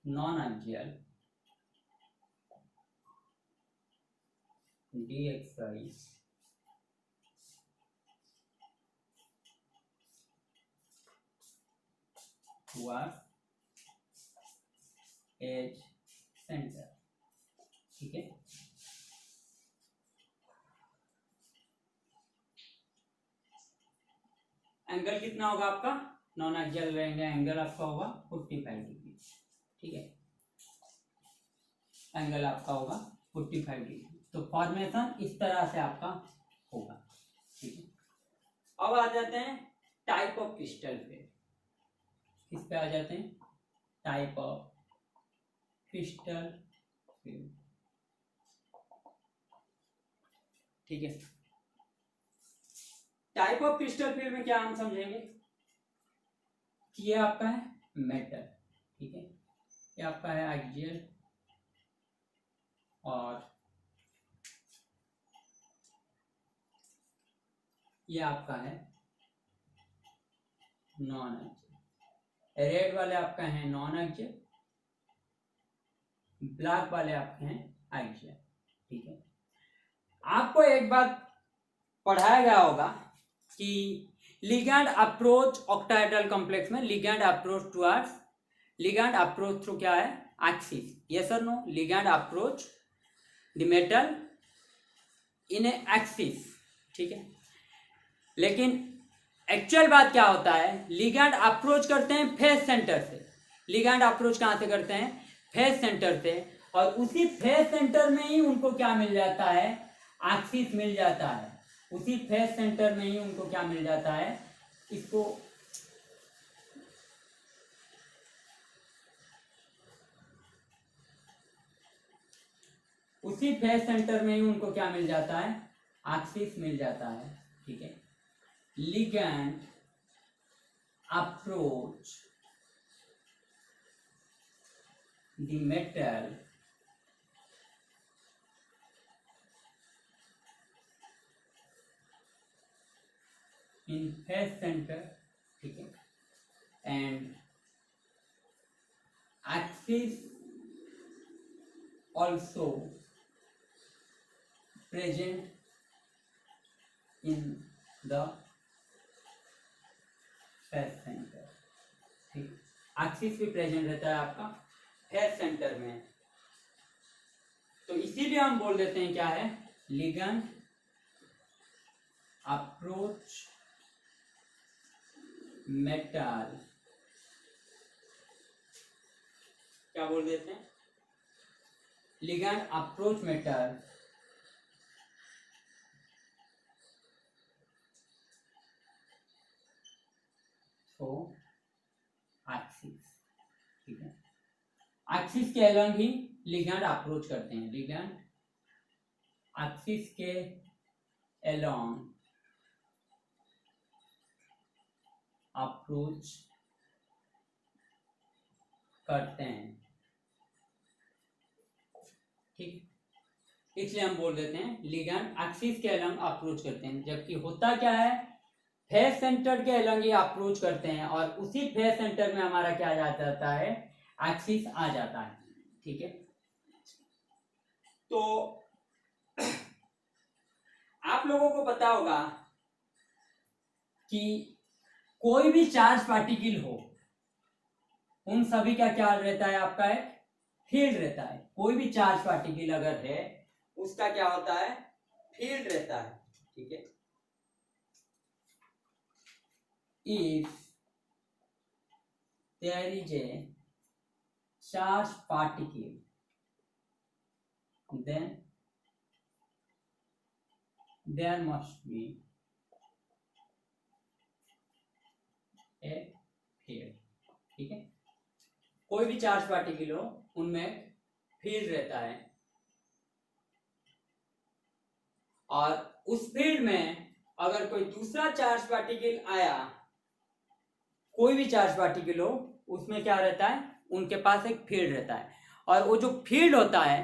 non axial D X Y towards edge centre, ठीक है। एंगल कितना होगा आपका, नॉन एक्सियल रहेंगे, एंगल आपका होगा 45 डिग्री, ठीक है, एंगल आपका होगा 45 डिग्री। तो फॉर्मेशन इस तरह से आपका होगा, ठीक है। अब आ जाते हैं टाइप ऑफ क्रिस्टल पे, किस पे आ जाते हैं टाइप ऑफ क्रिस्टल फिल्म, ठीक है। टाइप ऑफ क्रिस्टल फिल्म में क्या हम समझेंगे कि ये आपका है मेटल, ठीक है, ये आपका है एक्सियल और ये आपका है नॉन एक्सियल। रेड वाले आपका है नॉन एक्सियल, ब्लैक वाले आपके हैं एक्सियल, ठीक है। आपको एक बात पढ़ाया गया होगा कि लिगैंड अप्रोच ऑक्टाहेड्रल कॉम्प्लेक्स में, ligand approach towards, ligand approach through क्या है एक्सिस, यस और no, ligand approach the metal in a axis, ठीक है। लेकिन एक्चुअल बात क्या होता है, लिगैंड अप्रोच करते हैं फेस सेंटर से, लिगैंड अप्रोच कहां से करते हैं फेस सेंटर से, और उसी फेस सेंटर में ही उनको क्या मिल जाता है एक्सिस मिल जाता है, उसी फेस सेंटर में ही उनको क्या मिल जाता है, इसको उसी फेस सेंटर में ही उनको क्या मिल जाता है एक्सिस मिल जाता है, ठीक है। Ligand approach the metal in face center, ठीक है, and axis also present in the face centre, ठीक, एक्सिस भी प्रेजेंट रहता है आपका फेस सेंटर में। तो इसीलिए हम बोल देते हैं क्या है, लिगेंड अप्रोच मेटल, क्या बोल देते हैं, लिगेंड अप्रोच मेटल तो एक्सिस, ठीक है, एक्सिस के अलोंग ही लिगेंड अप्रोच करते हैं, लिगेंड एक्सिस के अलोंग अप्रोच करते हैं, ठीक, इसलिए हम बोल देते हैं लिगेंड एक्सिस के अलोंग अप्रोच करते हैं। जबकि होता क्या है, फेस सेंटर के अलोंग ही अप्रोच करते हैं और उसी फेस सेंटर में हमारा क्या आ जाता है, एक्सिस आ जाता है, ठीक है। तो आप लोगों को पता होगा कि कोई भी चार्ज पार्टिकल हो, उन सभी का क्या रहता है, आपका एक फील्ड रहता है। कोई भी चार्ज पार्टिकल अगर है उसका क्या होता है, फील्ड रहता है, ठीक है। If there is a charged particle, then there must be a field, ठीक है। कोई भी चार्ज पार्टिकल हो उनमें फील्ड रहता है और उस फील्ड में अगर कोई दूसरा चार्ज पार्टिकल आया, कोई भी चार्ज पार्टिकल हो उसमें क्या रहता है, उनके पास एक फील्ड रहता है और वो जो फील्ड होता है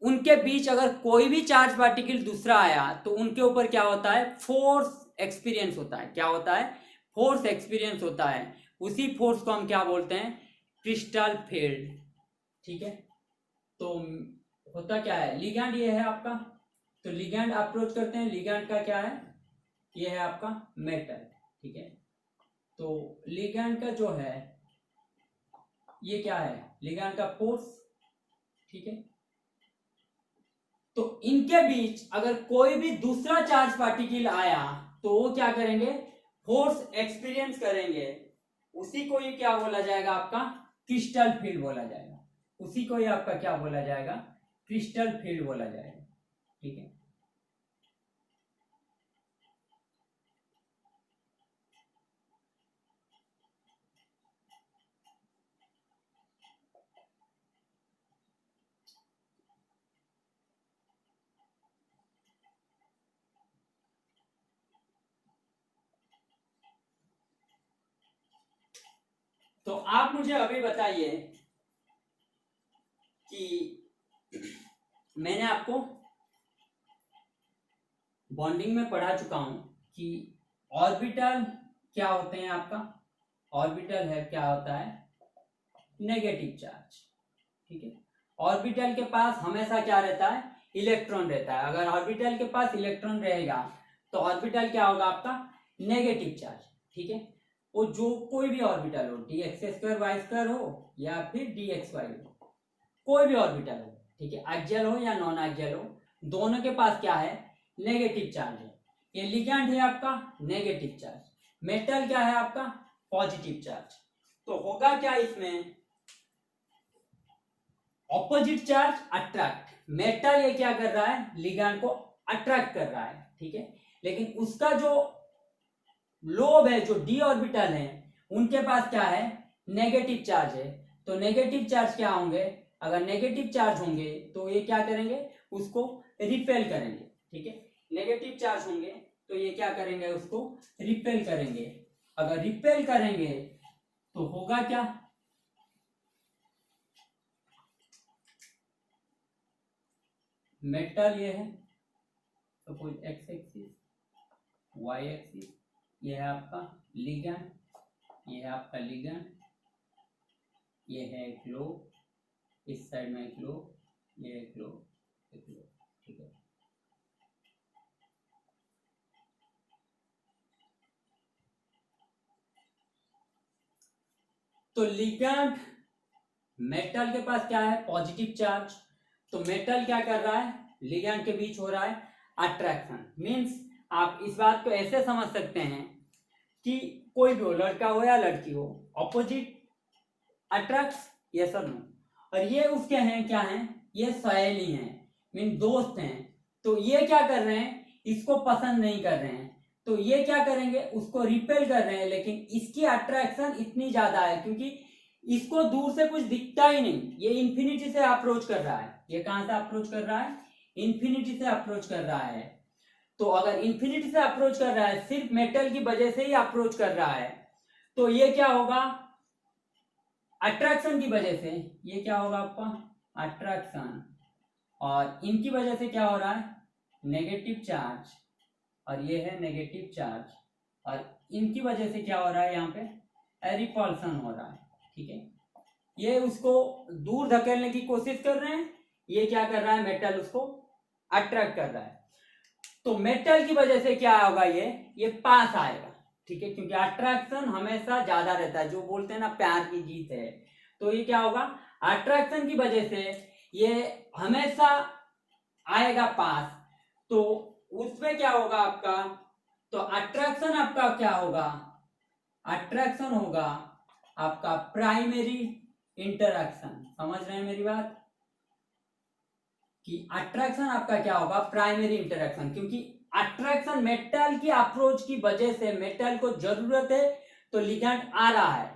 उनके बीच अगर कोई भी चार्ज पार्टिकल दूसरा आया तो उनके ऊपर क्या होता है, फोर्स एक्सपीरियंस होता है। क्या होता है, फोर्स एक्सपीरियंस होता है। उसी फोर्स को हम क्या बोलते हैं, क्रिस्टल फील्ड, ठीक है। तो होता क्या है, लिगेंड ये है आपका, तो लिगेंड अप्रोच करते हैं, लिगेंड का क्या है, ये है आपका मेटल, ठीक है। तो लिगेंड का जो है ये क्या है, लिगेंड का फोर्स, ठीक है। तो इनके बीच अगर कोई भी दूसरा चार्ज पार्टिकल आया तो वो क्या करेंगे, फोर्स एक्सपीरियंस करेंगे। उसी को ही क्या बोला जाएगा, आपका क्रिस्टल फील्ड बोला जाएगा। उसी को ही आपका क्या बोला जाएगा, क्रिस्टल फील्ड बोला जाएगा, ठीक है। तो आप मुझे अभी बताइए कि मैंने आपको बॉन्डिंग में पढ़ा चुका हूं कि ऑर्बिटल क्या होते हैं, आपका ऑर्बिटल है क्या होता है, नेगेटिव चार्ज, ठीक है। ऑर्बिटल के पास हमेशा क्या रहता है, इलेक्ट्रॉन रहता है। अगर ऑर्बिटल के पास इलेक्ट्रॉन रहेगा तो ऑर्बिटल क्या होगा, आपका नेगेटिव चार्ज, ठीक है। वो जो कोई भी ऑर्बिटल हो, D X square Y square हो या फिर डी एक्स वाई हो, कोई भी ऑर्बिटल हो, ठीक है, एक्सियल हो या नॉन एक्सियल हो, दोनों के पास क्या है, नेगेटिव चार्ज है। ये लिगेंड है आपका नेगेटिव चार्ज, मेटल क्या है आपका पॉजिटिव चार्ज। तो होगा क्या इसमें, ऑपोजिट चार्ज अट्रैक्ट, मेटल ये क्या कर रहा है, लिगेंड को अट्रैक्ट कर रहा है, ठीक है। लेकिन उसका जो लोब है, जो डी ऑर्बिटल है, उनके पास क्या है, नेगेटिव चार्ज है। तो नेगेटिव चार्ज क्या होंगे, अगर नेगेटिव चार्ज होंगे तो ये क्या करेंगे, उसको रिपेल करेंगे, ठीक है। नेगेटिव चार्ज होंगे तो ये क्या करेंगे, उसको रिपेल करेंगे। अगर रिपेल करेंगे तो होगा क्या, मेटल ये है suppose X axis, Y axis, ये है आपका लिगैंड, ये है आपका लिगैंड, ये है एक लोब, इस साइड में एक लोब, ये एक लोब, एक लोब, ठीक है। तो लिगैंड, मेटल के पास क्या है, पॉजिटिव चार्ज, तो मेटल क्या कर रहा है, लिगैंड के बीच हो रहा है अट्रैक्शन। मींस आप इस बात को ऐसे समझ सकते हैं कि कोई भी हो, लड़का हो या लड़की हो, ऑपोजिट अट्रैक्ट्स, यस और नो। और ये उसके हैं क्या हैं, ये सहेली हैं, मीन दोस्त हैं। तो ये क्या कर रहे हैं, इसको पसंद नहीं कर रहे हैं, तो ये क्या करेंगे, उसको रिपेल कर रहे हैं। लेकिन इसकी अट्रैक्शन इतनी ज्यादा है क्योंकि इसको दूर से कुछ दिखता ही नहीं, ये इन्फिनिटी से अप्रोच कर रहा है। ये कहां से अप्रोच कर रहा है, इन्फिनिटी से अप्रोच कर रहा है। तो अगर इन्फिनिटी से अप्रोच कर रहा है, सिर्फ मेटल की वजह से ही अप्रोच कर रहा है, तो ये क्या होगा, अट्रैक्शन की वजह से ये क्या होगा आपका, अट्रैक्शन। और इनकी वजह से क्या हो रहा है, नेगेटिव चार्ज, और ये है नेगेटिव चार्ज, और इनकी वजह से क्या हो रहा है, यहाँ पे रिपल्सन हो रहा है, ठीक है। ये उसको दूर धकेलने की कोशिश कर रहे हैं, ये क्या कर रहा है, मेटल उसको अट्रैक्ट कर रहा है। तो मेटल की वजह से क्या होगा, ये पास आएगा, ठीक है, क्योंकि अट्रैक्शन हमेशा ज्यादा रहता है, जो बोलते हैं ना प्यार की जीत है। तो ये क्या होगा, अट्रैक्शन की वजह से ये हमेशा आएगा पास। तो उसमें क्या होगा आपका, तो अट्रैक्शन आपका क्या होगा, अट्रैक्शन होगा आपका प्राइमरी इंटरैक्शन। समझ रहे हैं मेरी बात, कि अट्रैक्शन आपका क्या होगा, प्राइमरी इंटरैक्शन। क्योंकि अट्रैक्शन मेटल की अप्रोच की वजह से, मेटल को जरूरत है तो लिगैंड आ रहा है,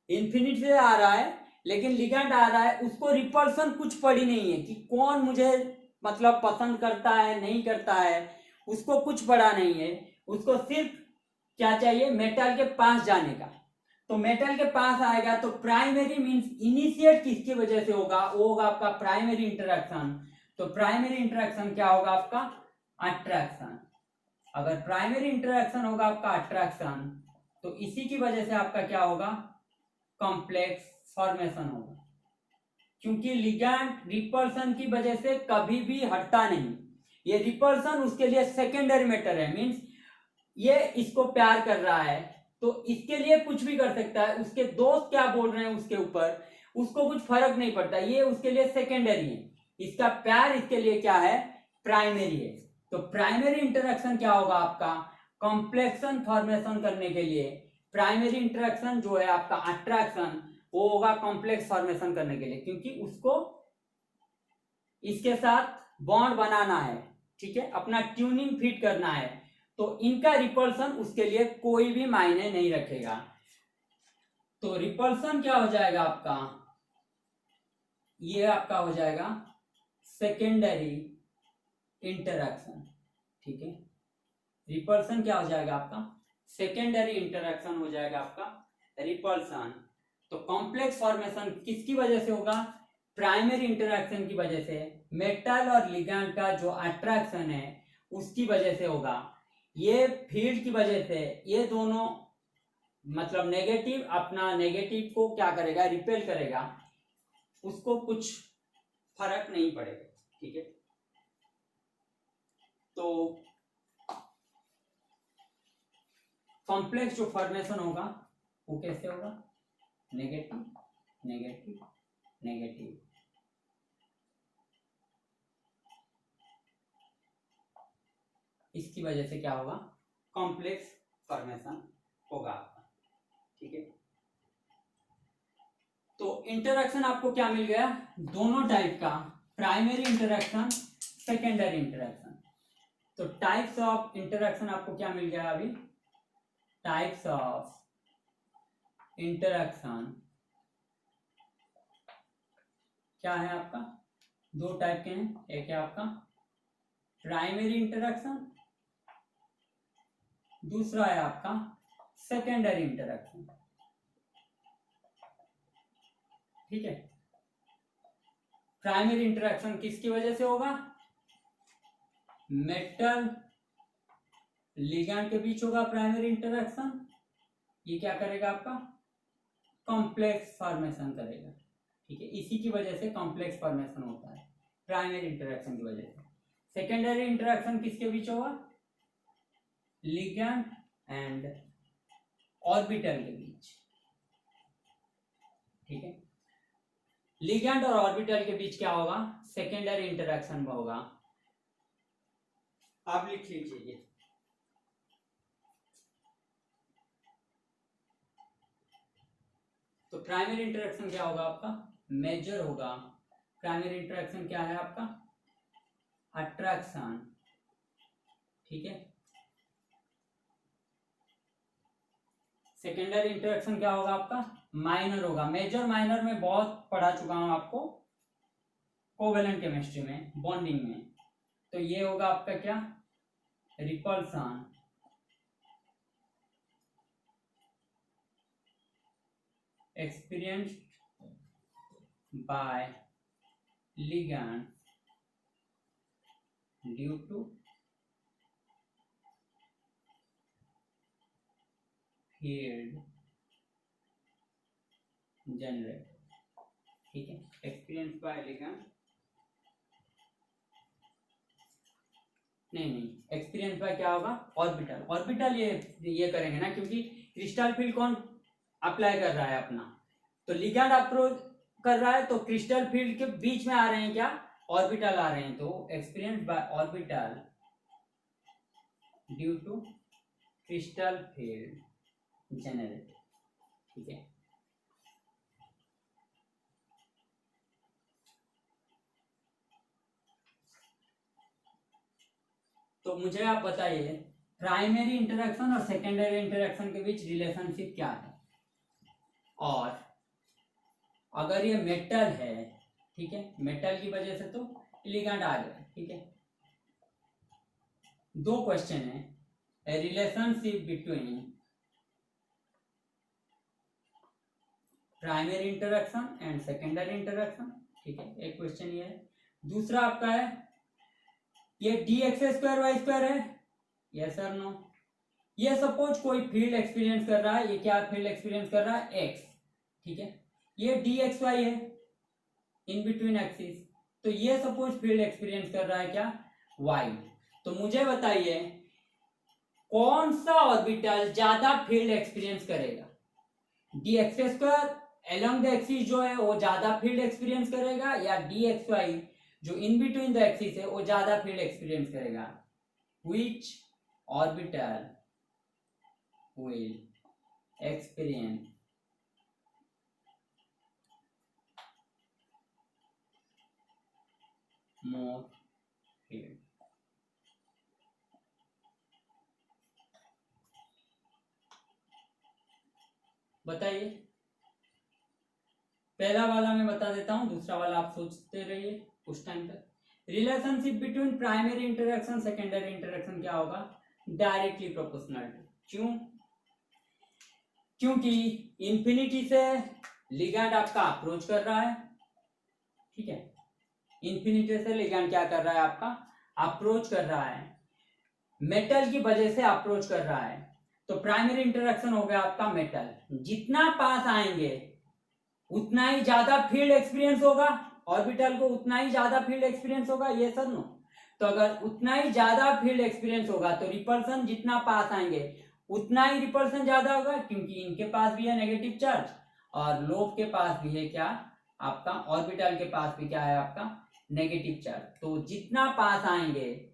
इन्फिनिटी से आ रहा है, लेकिन लिगैंड आ रहा है, उसको रिपल्सन कुछ पड़ी नहीं है कि कौन मुझे मतलब पसंद करता है नहीं करता है, उसको कुछ पड़ा नहीं है। उसको सिर्फ क्या चाहिए, मेटल के पास जाने का। तो मेटल के पास आएगा तो प्राइमरी मींस इनिशिएट किसकी वजह से होगा, वो होगा आपका प्राइमरी इंटरैक्शन। तो प्राइमरी इंटरैक्शन क्या होगा आपका, अट्रैक्शन। अगर प्राइमरी इंटरैक्शन होगा आपका अट्रैक्शन, तो इसी की वजह से आपका क्या होगा, कॉम्प्लेक्स फॉर्मेशन होगा। क्योंकि लिगैंड रिपल्सन की वजह से कभी भी हटता नहीं, ये रिपल्सन उसके लिए सेकेंडरी मैटर है। मींस ये इसको प्यार कर रहा है तो इसके लिए कुछ भी कर सकता है, उसके दोस्त क्या बोल रहे हैं उसके ऊपर उसको कुछ फर्क नहीं पड़ता, ये उसके लिए सेकेंडरी है, इसका प्यार इसके लिए क्या है, प्राइमरी है। तो प्राइमरी इंटरेक्शन क्या होगा आपका, कॉम्प्लेक्सन फॉर्मेशन करने के लिए प्राइमरी इंटरेक्शन जो है आपका अट्रैक्शन, वो होगा कॉम्प्लेक्स फॉर्मेशन करने के लिए, क्योंकि उसको इसके साथ बॉन्ड बनाना है, ठीक है, अपना ट्यूनिंग फिट करना है। तो इनका रिपल्सन उसके लिए कोई भी मायने नहीं रखेगा। तो रिपल्सन क्या हो जाएगा आपका, ये आपका हो जाएगा सेकेंडरी इंटरैक्शन, ठीक है। रिपल्सन क्या हो जाएगा आपका, सेकेंडरी इंटरैक्शन हो जाएगा आपका रिपल्सन। तो कॉम्प्लेक्स फॉर्मेशन किसकी वजह से होगा, प्राइमरी इंटरैक्शन की वजह से, मेटल और लिगैंड का जो अट्रैक्शन है उसकी वजह से होगा। ये फील्ड की वजह से ये दोनों मतलब नेगेटिव अपना नेगेटिव को क्या करेगा, रिपेल करेगा, उसको कुछ फर्क नहीं पड़ेगा, ठीक है। तो कॉम्प्लेक्स जो फॉर्मेशन होगा वो कैसे होगा, नेगेटिव नेगेटिव नेगेटिव, इसकी वजह से क्या होगा, कॉम्प्लेक्स फॉर्मेशन होगा आपका, ठीक है। तो इंटरैक्शन आपको क्या मिल गया, दोनों टाइप का, प्राइमरी इंटरैक्शन, सेकेंडरी इंटरैक्शन। तो टाइप्स ऑफ इंटरैक्शन आपको क्या मिल गया अभी, टाइप्स ऑफ इंटरैक्शन क्या है आपका, दो टाइप के हैं, एक है आपका प्राइमरी इंटरैक्शन, दूसरा है आपका सेकेंडरी इंटरैक्शन, ठीक है। प्राइमरी इंटरैक्शन किसकी वजह से होगा, मेटल लिगैंड के बीच होगा प्राइमरी इंटरेक्शन, ये क्या करेगा आपका कॉम्प्लेक्स फॉर्मेशन करेगा, ठीक है। इसी की वजह से कॉम्प्लेक्स फॉर्मेशन होता है प्राइमरी इंटरेक्शन की वजह से। सेकेंडरी इंटरेक्शन किसके बीच होगा, लिगैंड एंड ऑर्बिटल के बीच, ठीक है। लिगैंड और ऑर्बिटल के बीच क्या होगा, सेकेंडरी इंटरेक्शन में होगा। आप लिख लीजिए, तो प्राइमरी इंटरेक्शन क्या होगा आपका, मेजर होगा। प्राइमरी इंटरेक्शन क्या है आपका, अट्रैक्शन, ठीक है। सेकेंडरी इंटरेक्शन क्या होगा आपका, माइनर होगा। मेजर माइनर में बहुत पढ़ा चुका हूं आपको कोवेलेंट केमिस्ट्री में, बॉन्डिंग में। तो ये होगा आपका क्या, repulsion, experienced by ligand due to field generated, ठीक है। एक्सपीरियंस बाय लिगैंड, नहीं एक्सपीरियंस बाय क्या होगा, ऑर्बिटल। ऑर्बिटल ये करेंगे ना, क्योंकि क्रिस्टल फील्ड कौन अप्लाई कर रहा है अपना, तो लिगैंड अप्रोच कर रहा है, तो क्रिस्टल फील्ड के बीच में आ रहे हैं क्या, ऑर्बिटल आ रहे हैं। तो experience by orbital due to crystal field generated, ठीक है। तो मुझे आप बताइए प्राइमरी इंटरेक्शन और सेकेंडरी इंटरेक्शन के बीच रिलेशनशिप क्या है, और अगर ये मेटल है, ठीक है, मेटल की वजह से तो लिगैंड आ गया, ठीक है। दो क्वेश्चन है, relationship between primary interaction and secondary interaction, ठीक है, एक क्वेश्चन ये है। दूसरा आपका है ये dx² है, यस और नो। ये सपोज कोई फील्ड एक्सपीरियंस कर रहा है, ये क्या फील्ड एक्सपीरियंस कर रहा है, x, ठीक है। ये dxy है इन बिटवीन एक्सिस, तो ये सपोज फील्ड एक्सपीरियंस कर रहा है क्या, y। तो मुझे बताइए कौन सा ऑर्बिटल ज्यादा फील्ड एक्सपीरियंस करेगा, dx² along द एक्सिस जो है वो ज्यादा फील्ड एक्सपीरियंस करेगा, या dxy जो इन बिटवीन द एक्सिस है वो ज्यादा फील्ड एक्सपीरियंस करेगा। Which orbital will experience more field, बताइए। पहला वाला मैं बता देता हूं, दूसरा वाला आप सोचते रहिए उस टाइम तक। Relationship between primary interaction secondary interaction क्या होगा, डायरेक्टली प्रोपोर्शनल। क्यों, क्योंकि इंफिनिटी से लिगैंड आपका अप्रोच कर रहा है, ठीक है। इंफिनिटी से लिगैंड क्या कर रहा है आपका, अप्रोच कर रहा है, मेटल की वजह से अप्रोच कर रहा है। तो प्राइमरी इंटरेक्शन हो गया आपका मेटल, जितना पास आएंगे उतना ही ज्यादा फील्ड एक्सपीरियंस होगा, ऑर्बिटल को उतना ही ज्यादा फील्ड एक्सपीरियंस होगा, ये सर नो। तो अगर उतना ही ज्यादा फील्ड एक्सपीरियंस होगा तो रिपल्सन जितना पास आएंगे उतना ही रिपल्सन ज्यादा होगा, क्योंकि इनके पास भी है नेगेटिव चार्ज और लोब के पास भी है क्या आपका, ऑर्बिटल के पास भी क्या है आपका नेगेटिव चार्ज। तो जितना पास आएंगे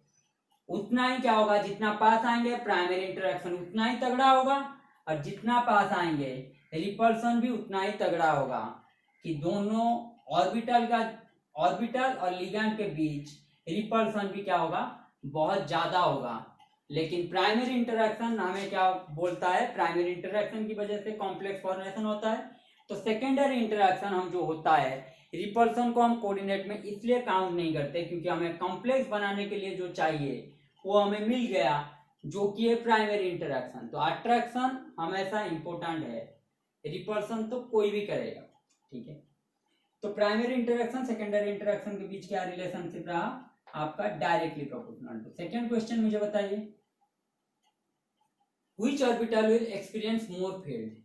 उतना ही क्या होगा, जितना पास आएंगे प्राइमरी इंटरेक्शन उतना ही तगड़ा होगा, और जितना पास आएंगे रिपल्सन भी उतना ही तगड़ा होगा, कि दोनों ऑर्बिटल और लिगैंड के बीच रिपल्सन भी क्या होगा, बहुत ज्यादा होगा। लेकिन प्राइमरी इंटरेक्शन हमें क्या बोलता है, प्राइमरी इंटरेक्शन की वजह से कॉम्प्लेक्स फॉर्मेशन होता है। तो सेकेंडरी इंटरेक्शन हम जो होता है रिपल्सन को हम कोऑर्डिनेट में इसलिए काउंट नहीं करते क्योंकि हमें कॉम्प्लेक्स बनाने के लिए जो चाहिए वो हमें मिल गया, जो कि है प्राइमरी इंटरेक्शन। तो अट्रैक्शन हमेशा इंपॉर्टेंट है, रिपल्सन तो कोई भी करेगा, ठीक है। तो प्राइमरी इंटरेक्शन सेकेंडरी इंटरेक्शन के बीच क्या रिलेशनशिप रहा, आपका directly proportional to. Second question मुझे बताइए, which orbital will experience more field?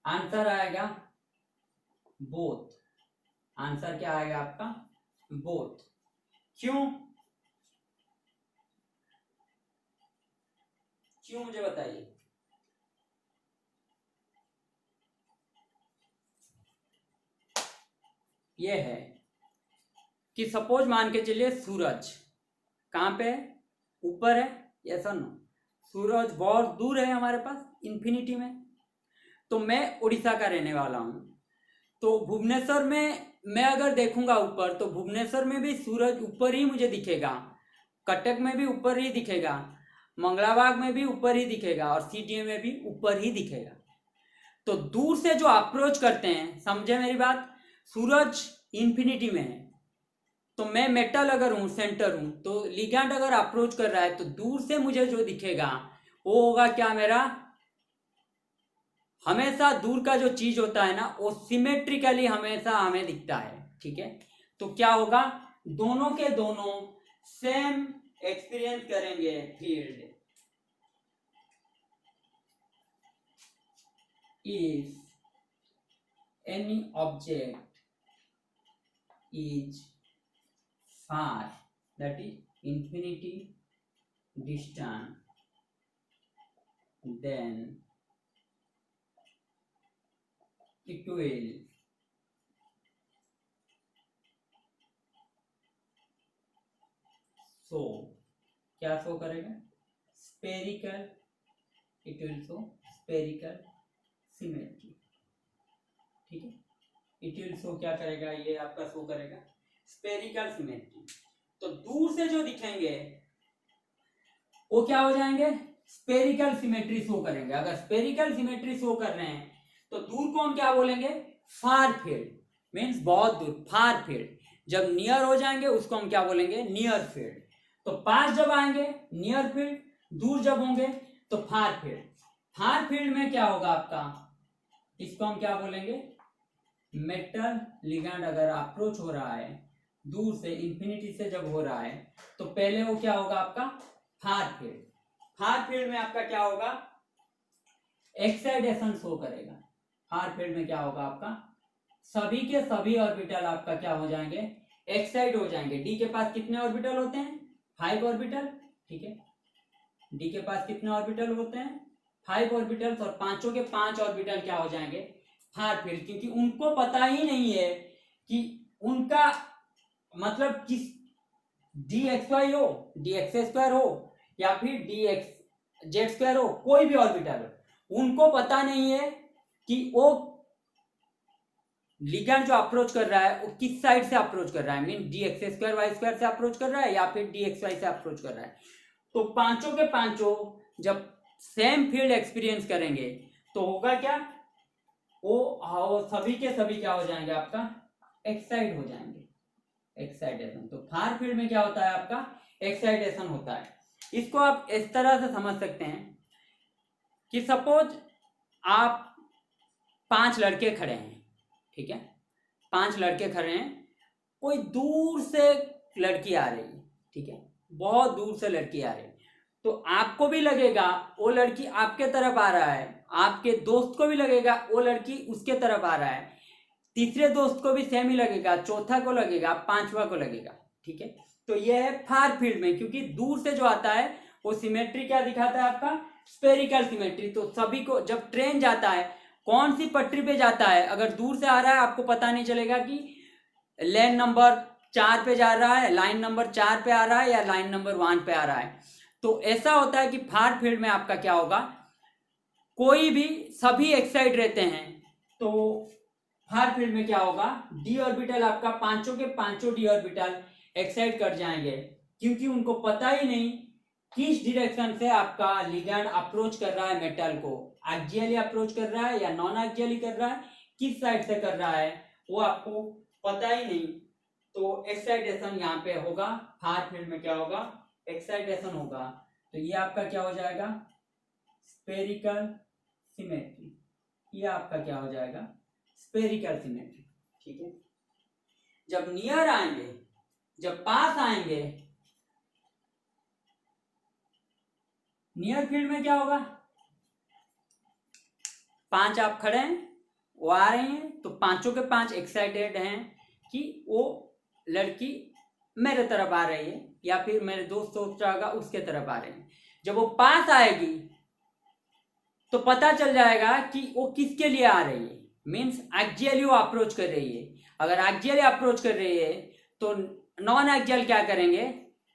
Answer आएगा बोथ। आंसर क्या आएगा आपका? बोथ। क्यों? क्यों मुझे बताइए। ये है कि सपोज मान के चलिए सूरज कहाँ पे है? ऊपर है, यस और नो? सूरज बहुत दूर है हमारे पास इंफिनिटी में। तो मैं उड़ीसा का रहने वाला हूं, तो भुवनेश्वर में मैं अगर देखूंगा ऊपर तो भुवनेश्वर में भी सूरज ऊपर ही मुझे दिखेगा, कटक में भी ऊपर ही दिखेगा, मंगलाबाग में भी ऊपर ही दिखेगा और सीटीए में भी ऊपर ही दिखेगा। तो दूर से जो अप्रोच करते हैं, समझे मेरी बात? सूरज इंफिनिटी में है, तो मैं मेटल अगर हूं, सेंटर हूं, तो लिगैंड अगर अप्रोच कर रहा है तो दूर से मुझे जो दिखेगा वो होगा क्या मेरा? हमेशा दूर का जो चीज होता है ना वो सिमेट्रिकली हमेशा हमें दिखता है, ठीक है? तो क्या होगा? दोनों के दोनों सेम एक्सपीरियंस करेंगे field. If any object is far, that is infinity distant, then it will show, क्या शो करेगा? Spherical, it will show spherical symmetry, ठीक है? इट विल शो क्या करेगा? ये आपका शो करेगा स्पेरिकल सिमेट्री। तो दूर से जो दिखेंगे वो क्या हो जाएंगे? स्पेरिकल सिमेट्री शो करेंगे। अगर स्पेरिकल सिमेट्री शो कर रहे हैं तो दूर को हम क्या बोलेंगे? फार फील्ड, मीन्स बहुत दूर, फार फील्ड। जब नियर हो जाएंगे उसको हम क्या बोलेंगे? Near field. तो पास जब आएंगे नियर फील्ड, दूर जब होंगे तो फार फील्ड। फार फील्ड में क्या होगा आपका? इसको हम क्या बोलेंगे? मेटल लिगैंड अगर अप्रोच हो रहा है दूर से, इंफिनिटी से जब हो रहा है, तो पहले वो क्या होगा आपका? Far field. फार फील्ड में आपका क्या होगा? एक्साइटेशन शो करेगा। फार फील्ड में क्या होगा आपका? सभी के सभी ऑर्बिटल आपका क्या हो जाएंगे? एक्साइट हो जाएंगे। डी के पास कितने ऑर्बिटल होते हैं? 5 ऑर्बिटल, ठीक है? डी के पास कितने ऑर्बिटल होते हैं? 5 ऑर्बिटल्स, और पांचों के 5 ऑर्बिटल क्या हो जाएंगे? Far field. क्योंकि उनको पता ही नहीं है कि उनका मतलब किस डी एक्स वाई हो, डी एक्स स्क्वायर हो या फिर डी एक्स जेड स्क्वायर हो, कोई भी ऑर्बिटल हो, उनको पता नहीं है कि वो लिगैंड जो अप्रोच कर रहा है वो किस साइड से अप्रोच कर रहा है, mean D X square Y square से अप्रोच कर रहा है या फिर डी एक्स वाई से अप्रोच कर रहा है। तो पांचों के पांचों जब सेम फील्ड एक्सपीरियंस करेंगे तो होगा क्या? वो सभी के सभी क्या हो जाएंगे आपका? एक्साइट हो जाएंगे, एक्साइटेशन। तो फार फील्ड में क्या होता है आपका? एक्साइटेशन होता है। इसको आप इस तरह से समझ सकते हैं कि सपोज आप 5 लड़के खड़े हैं, ठीक है? 5 लड़के खड़े हैं, कोई दूर से लड़की आ रही है, ठीक है? बहुत दूर से लड़की आ रही है, तो आपको भी लगेगा वो लड़की आपके तरफ आ रहा है, आपके दोस्त को भी लगेगा वो लड़की उसके तरफ आ रहा है, तीसरे दोस्त को भी सेम ही लगेगा, चौथा को लगेगा, पांचवा को लगेगा, ठीक है? तो ये है फार फील्ड में, क्योंकि दूर से जो आता है वो सिमेट्री क्या दिखाता है आपका? Spherical symmetry. तो सभी को, जब ट्रेन जाता है कौन सी पटरी पे जाता है, अगर दूर से आ रहा है आपको पता नहीं चलेगा कि लेन नंबर 4 पे जा रहा है, लाइन नंबर 4 पे आ रहा है या लाइन नंबर 1 पे आ रहा है। तो ऐसा होता है कि फार फील्ड में आपका क्या होगा? कोई भी, सभी एक्साइट रहते हैं, तो फार फील्ड में क्या होगा? डी ऑर्बिटल आपका, पांचों के पांचों डी ऑर्बिटल एक्साइट कर जाएंगे, क्योंकि उनको पता ही नहीं किस डायरेक्शन से आपका लिगैंड अप्रोच कर रहा है मेटल को, एक्सियली अप्रोच कर रहा है या नॉन एक्सियली कर रहा है, किस साइड से कर रहा है वो आपको पता ही नहीं। तो एक्साइटेशन यहाँ पे होगा, फार फील्ड में क्या होगा? एक्साइटेशन होगा। तो ये आपका क्या हो जाएगा? Spherical symmetry. ये आपका क्या हो जाएगा? स्पेरिकल सिमेट्री, ठीक है? जब नियर आएंगे, जब पास आएंगे नियर फील्ड में क्या होगा, 5 आप खड़े हैं, वो आ रहे हैं, तो पांचों के 5 एक्साइटेड हैं कि वो लड़की मेरे तरफ आ रही है, या फिर मेरे दोस्त सोच रहा होगा उसके तरफ आ रहे हैं। जब वो पास आएगी तो पता चल जाएगा कि वो किसके लिए आ रही है, मीन्स एक्चुअली वो अप्रोच कर रही है। अगर एक्चुअली अप्रोच कर रही है तो नॉन एक्चुअल क्या करेंगे,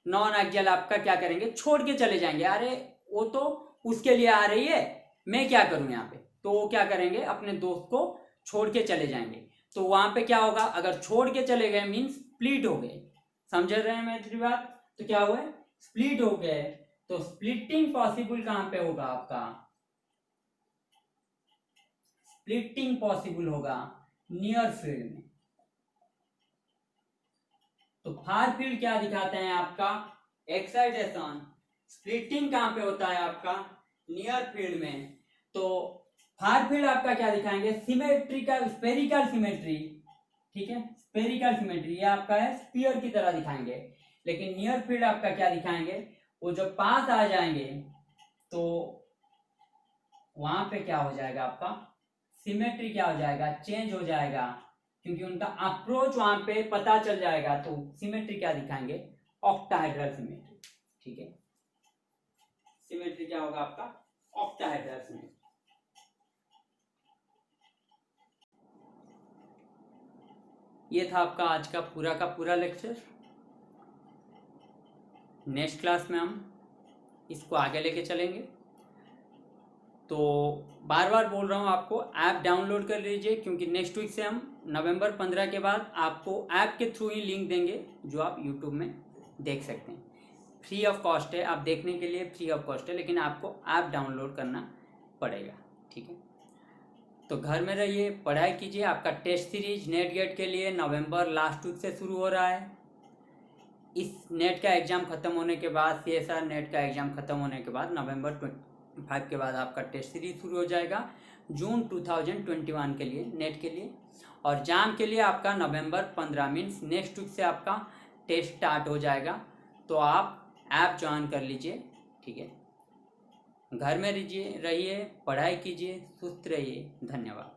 नॉन एक्चुअल आपका क्या करेंगे, छोड़ के चले जाएंगे, अरे वो तो उसके लिए आ रही है, मैं क्या करूं यहाँ पे, तो वो क्या करेंगे, अपने दोस्त को छोड़ के चले जाएंगे। तो वहां पे क्या होगा, अगर छोड़ के चले गए मीन्स स्प्लिट हो गए, समझ रहे हैं मेरी बात, तो क्या हुआ, स्प्लिट हो गए। तो स्प्लिटिंग पॉसिबल कहां पे होगा आपका, स्प्लिटिंग पॉसिबल होगा नियर फील्ड में। तो फार फील्ड क्या दिखाते हैं आपका, एक्साइटेशन, स्प्लिटिंग कहां पे होता है आपका, नियर फील्ड में। तो फार फील्ड आपका क्या दिखाएंगे, सिमेट्रिकल, स्पेरिकल सिमेट्री, ठीक है, स्पेरिकल सिमेट्री, ये आपका है स्फीयर की तरह दिखाएंगे। लेकिन नियर फील्ड आपका क्या दिखाएंगे, वो जब पास आ जाएंगे तो वहां पे क्या हो जाएगा आपका, सिमेट्री क्या हो जाएगा, चेंज हो जाएगा, क्योंकि उनका अप्रोच वहां पे पता चल जाएगा। तो सिमेट्री क्या दिखाएंगे, ऑक्टाहेड्रल सिमेट्री, ठीक है, सिमेट्री क्या होगा आपका, ऑक्टाहेड्रल सिमेट्री। ये था आपका आज का पूरा लेक्चर। नेक्स्ट क्लास में हम इसको आगे लेके चलेंगे। तो बार बार बोल रहा हूँ आपको, ऐप डाउनलोड कर लीजिए, क्योंकि नेक्स्ट वीक से हम नवंबर 15 के बाद आपको ऐप के थ्रू ही लिंक देंगे, जो आप यूट्यूब में देख सकते हैं। फ्री ऑफ कॉस्ट है, आप देखने के लिए फ्री ऑफ कॉस्ट है, लेकिन आपको ऐप डाउनलोड करना पड़ेगा, ठीक है। तो घर में रहिए, पढ़ाई कीजिए। आपका टेस्ट सीरीज नेट गेट के लिए नवंबर लास्ट वीक से शुरू हो रहा है। इस नेट का एग्ज़ाम ख़त्म होने के बाद, CSR नेट का एग्ज़ाम ख़त्म होने के बाद नवंबर 25 के बाद आपका टेस्ट सीरीज शुरू हो जाएगा, जून 2021 के लिए नेट के लिए। और जाम के लिए आपका नवंबर 15 मीन्स नेक्स्ट वीक से आपका टेस्ट स्टार्ट हो जाएगा। तो आप ऐप ज्वाइन कर लीजिए, ठीक है। घर में रहिए, पढ़ाई कीजिए, सुस्त रहिए। धन्यवाद।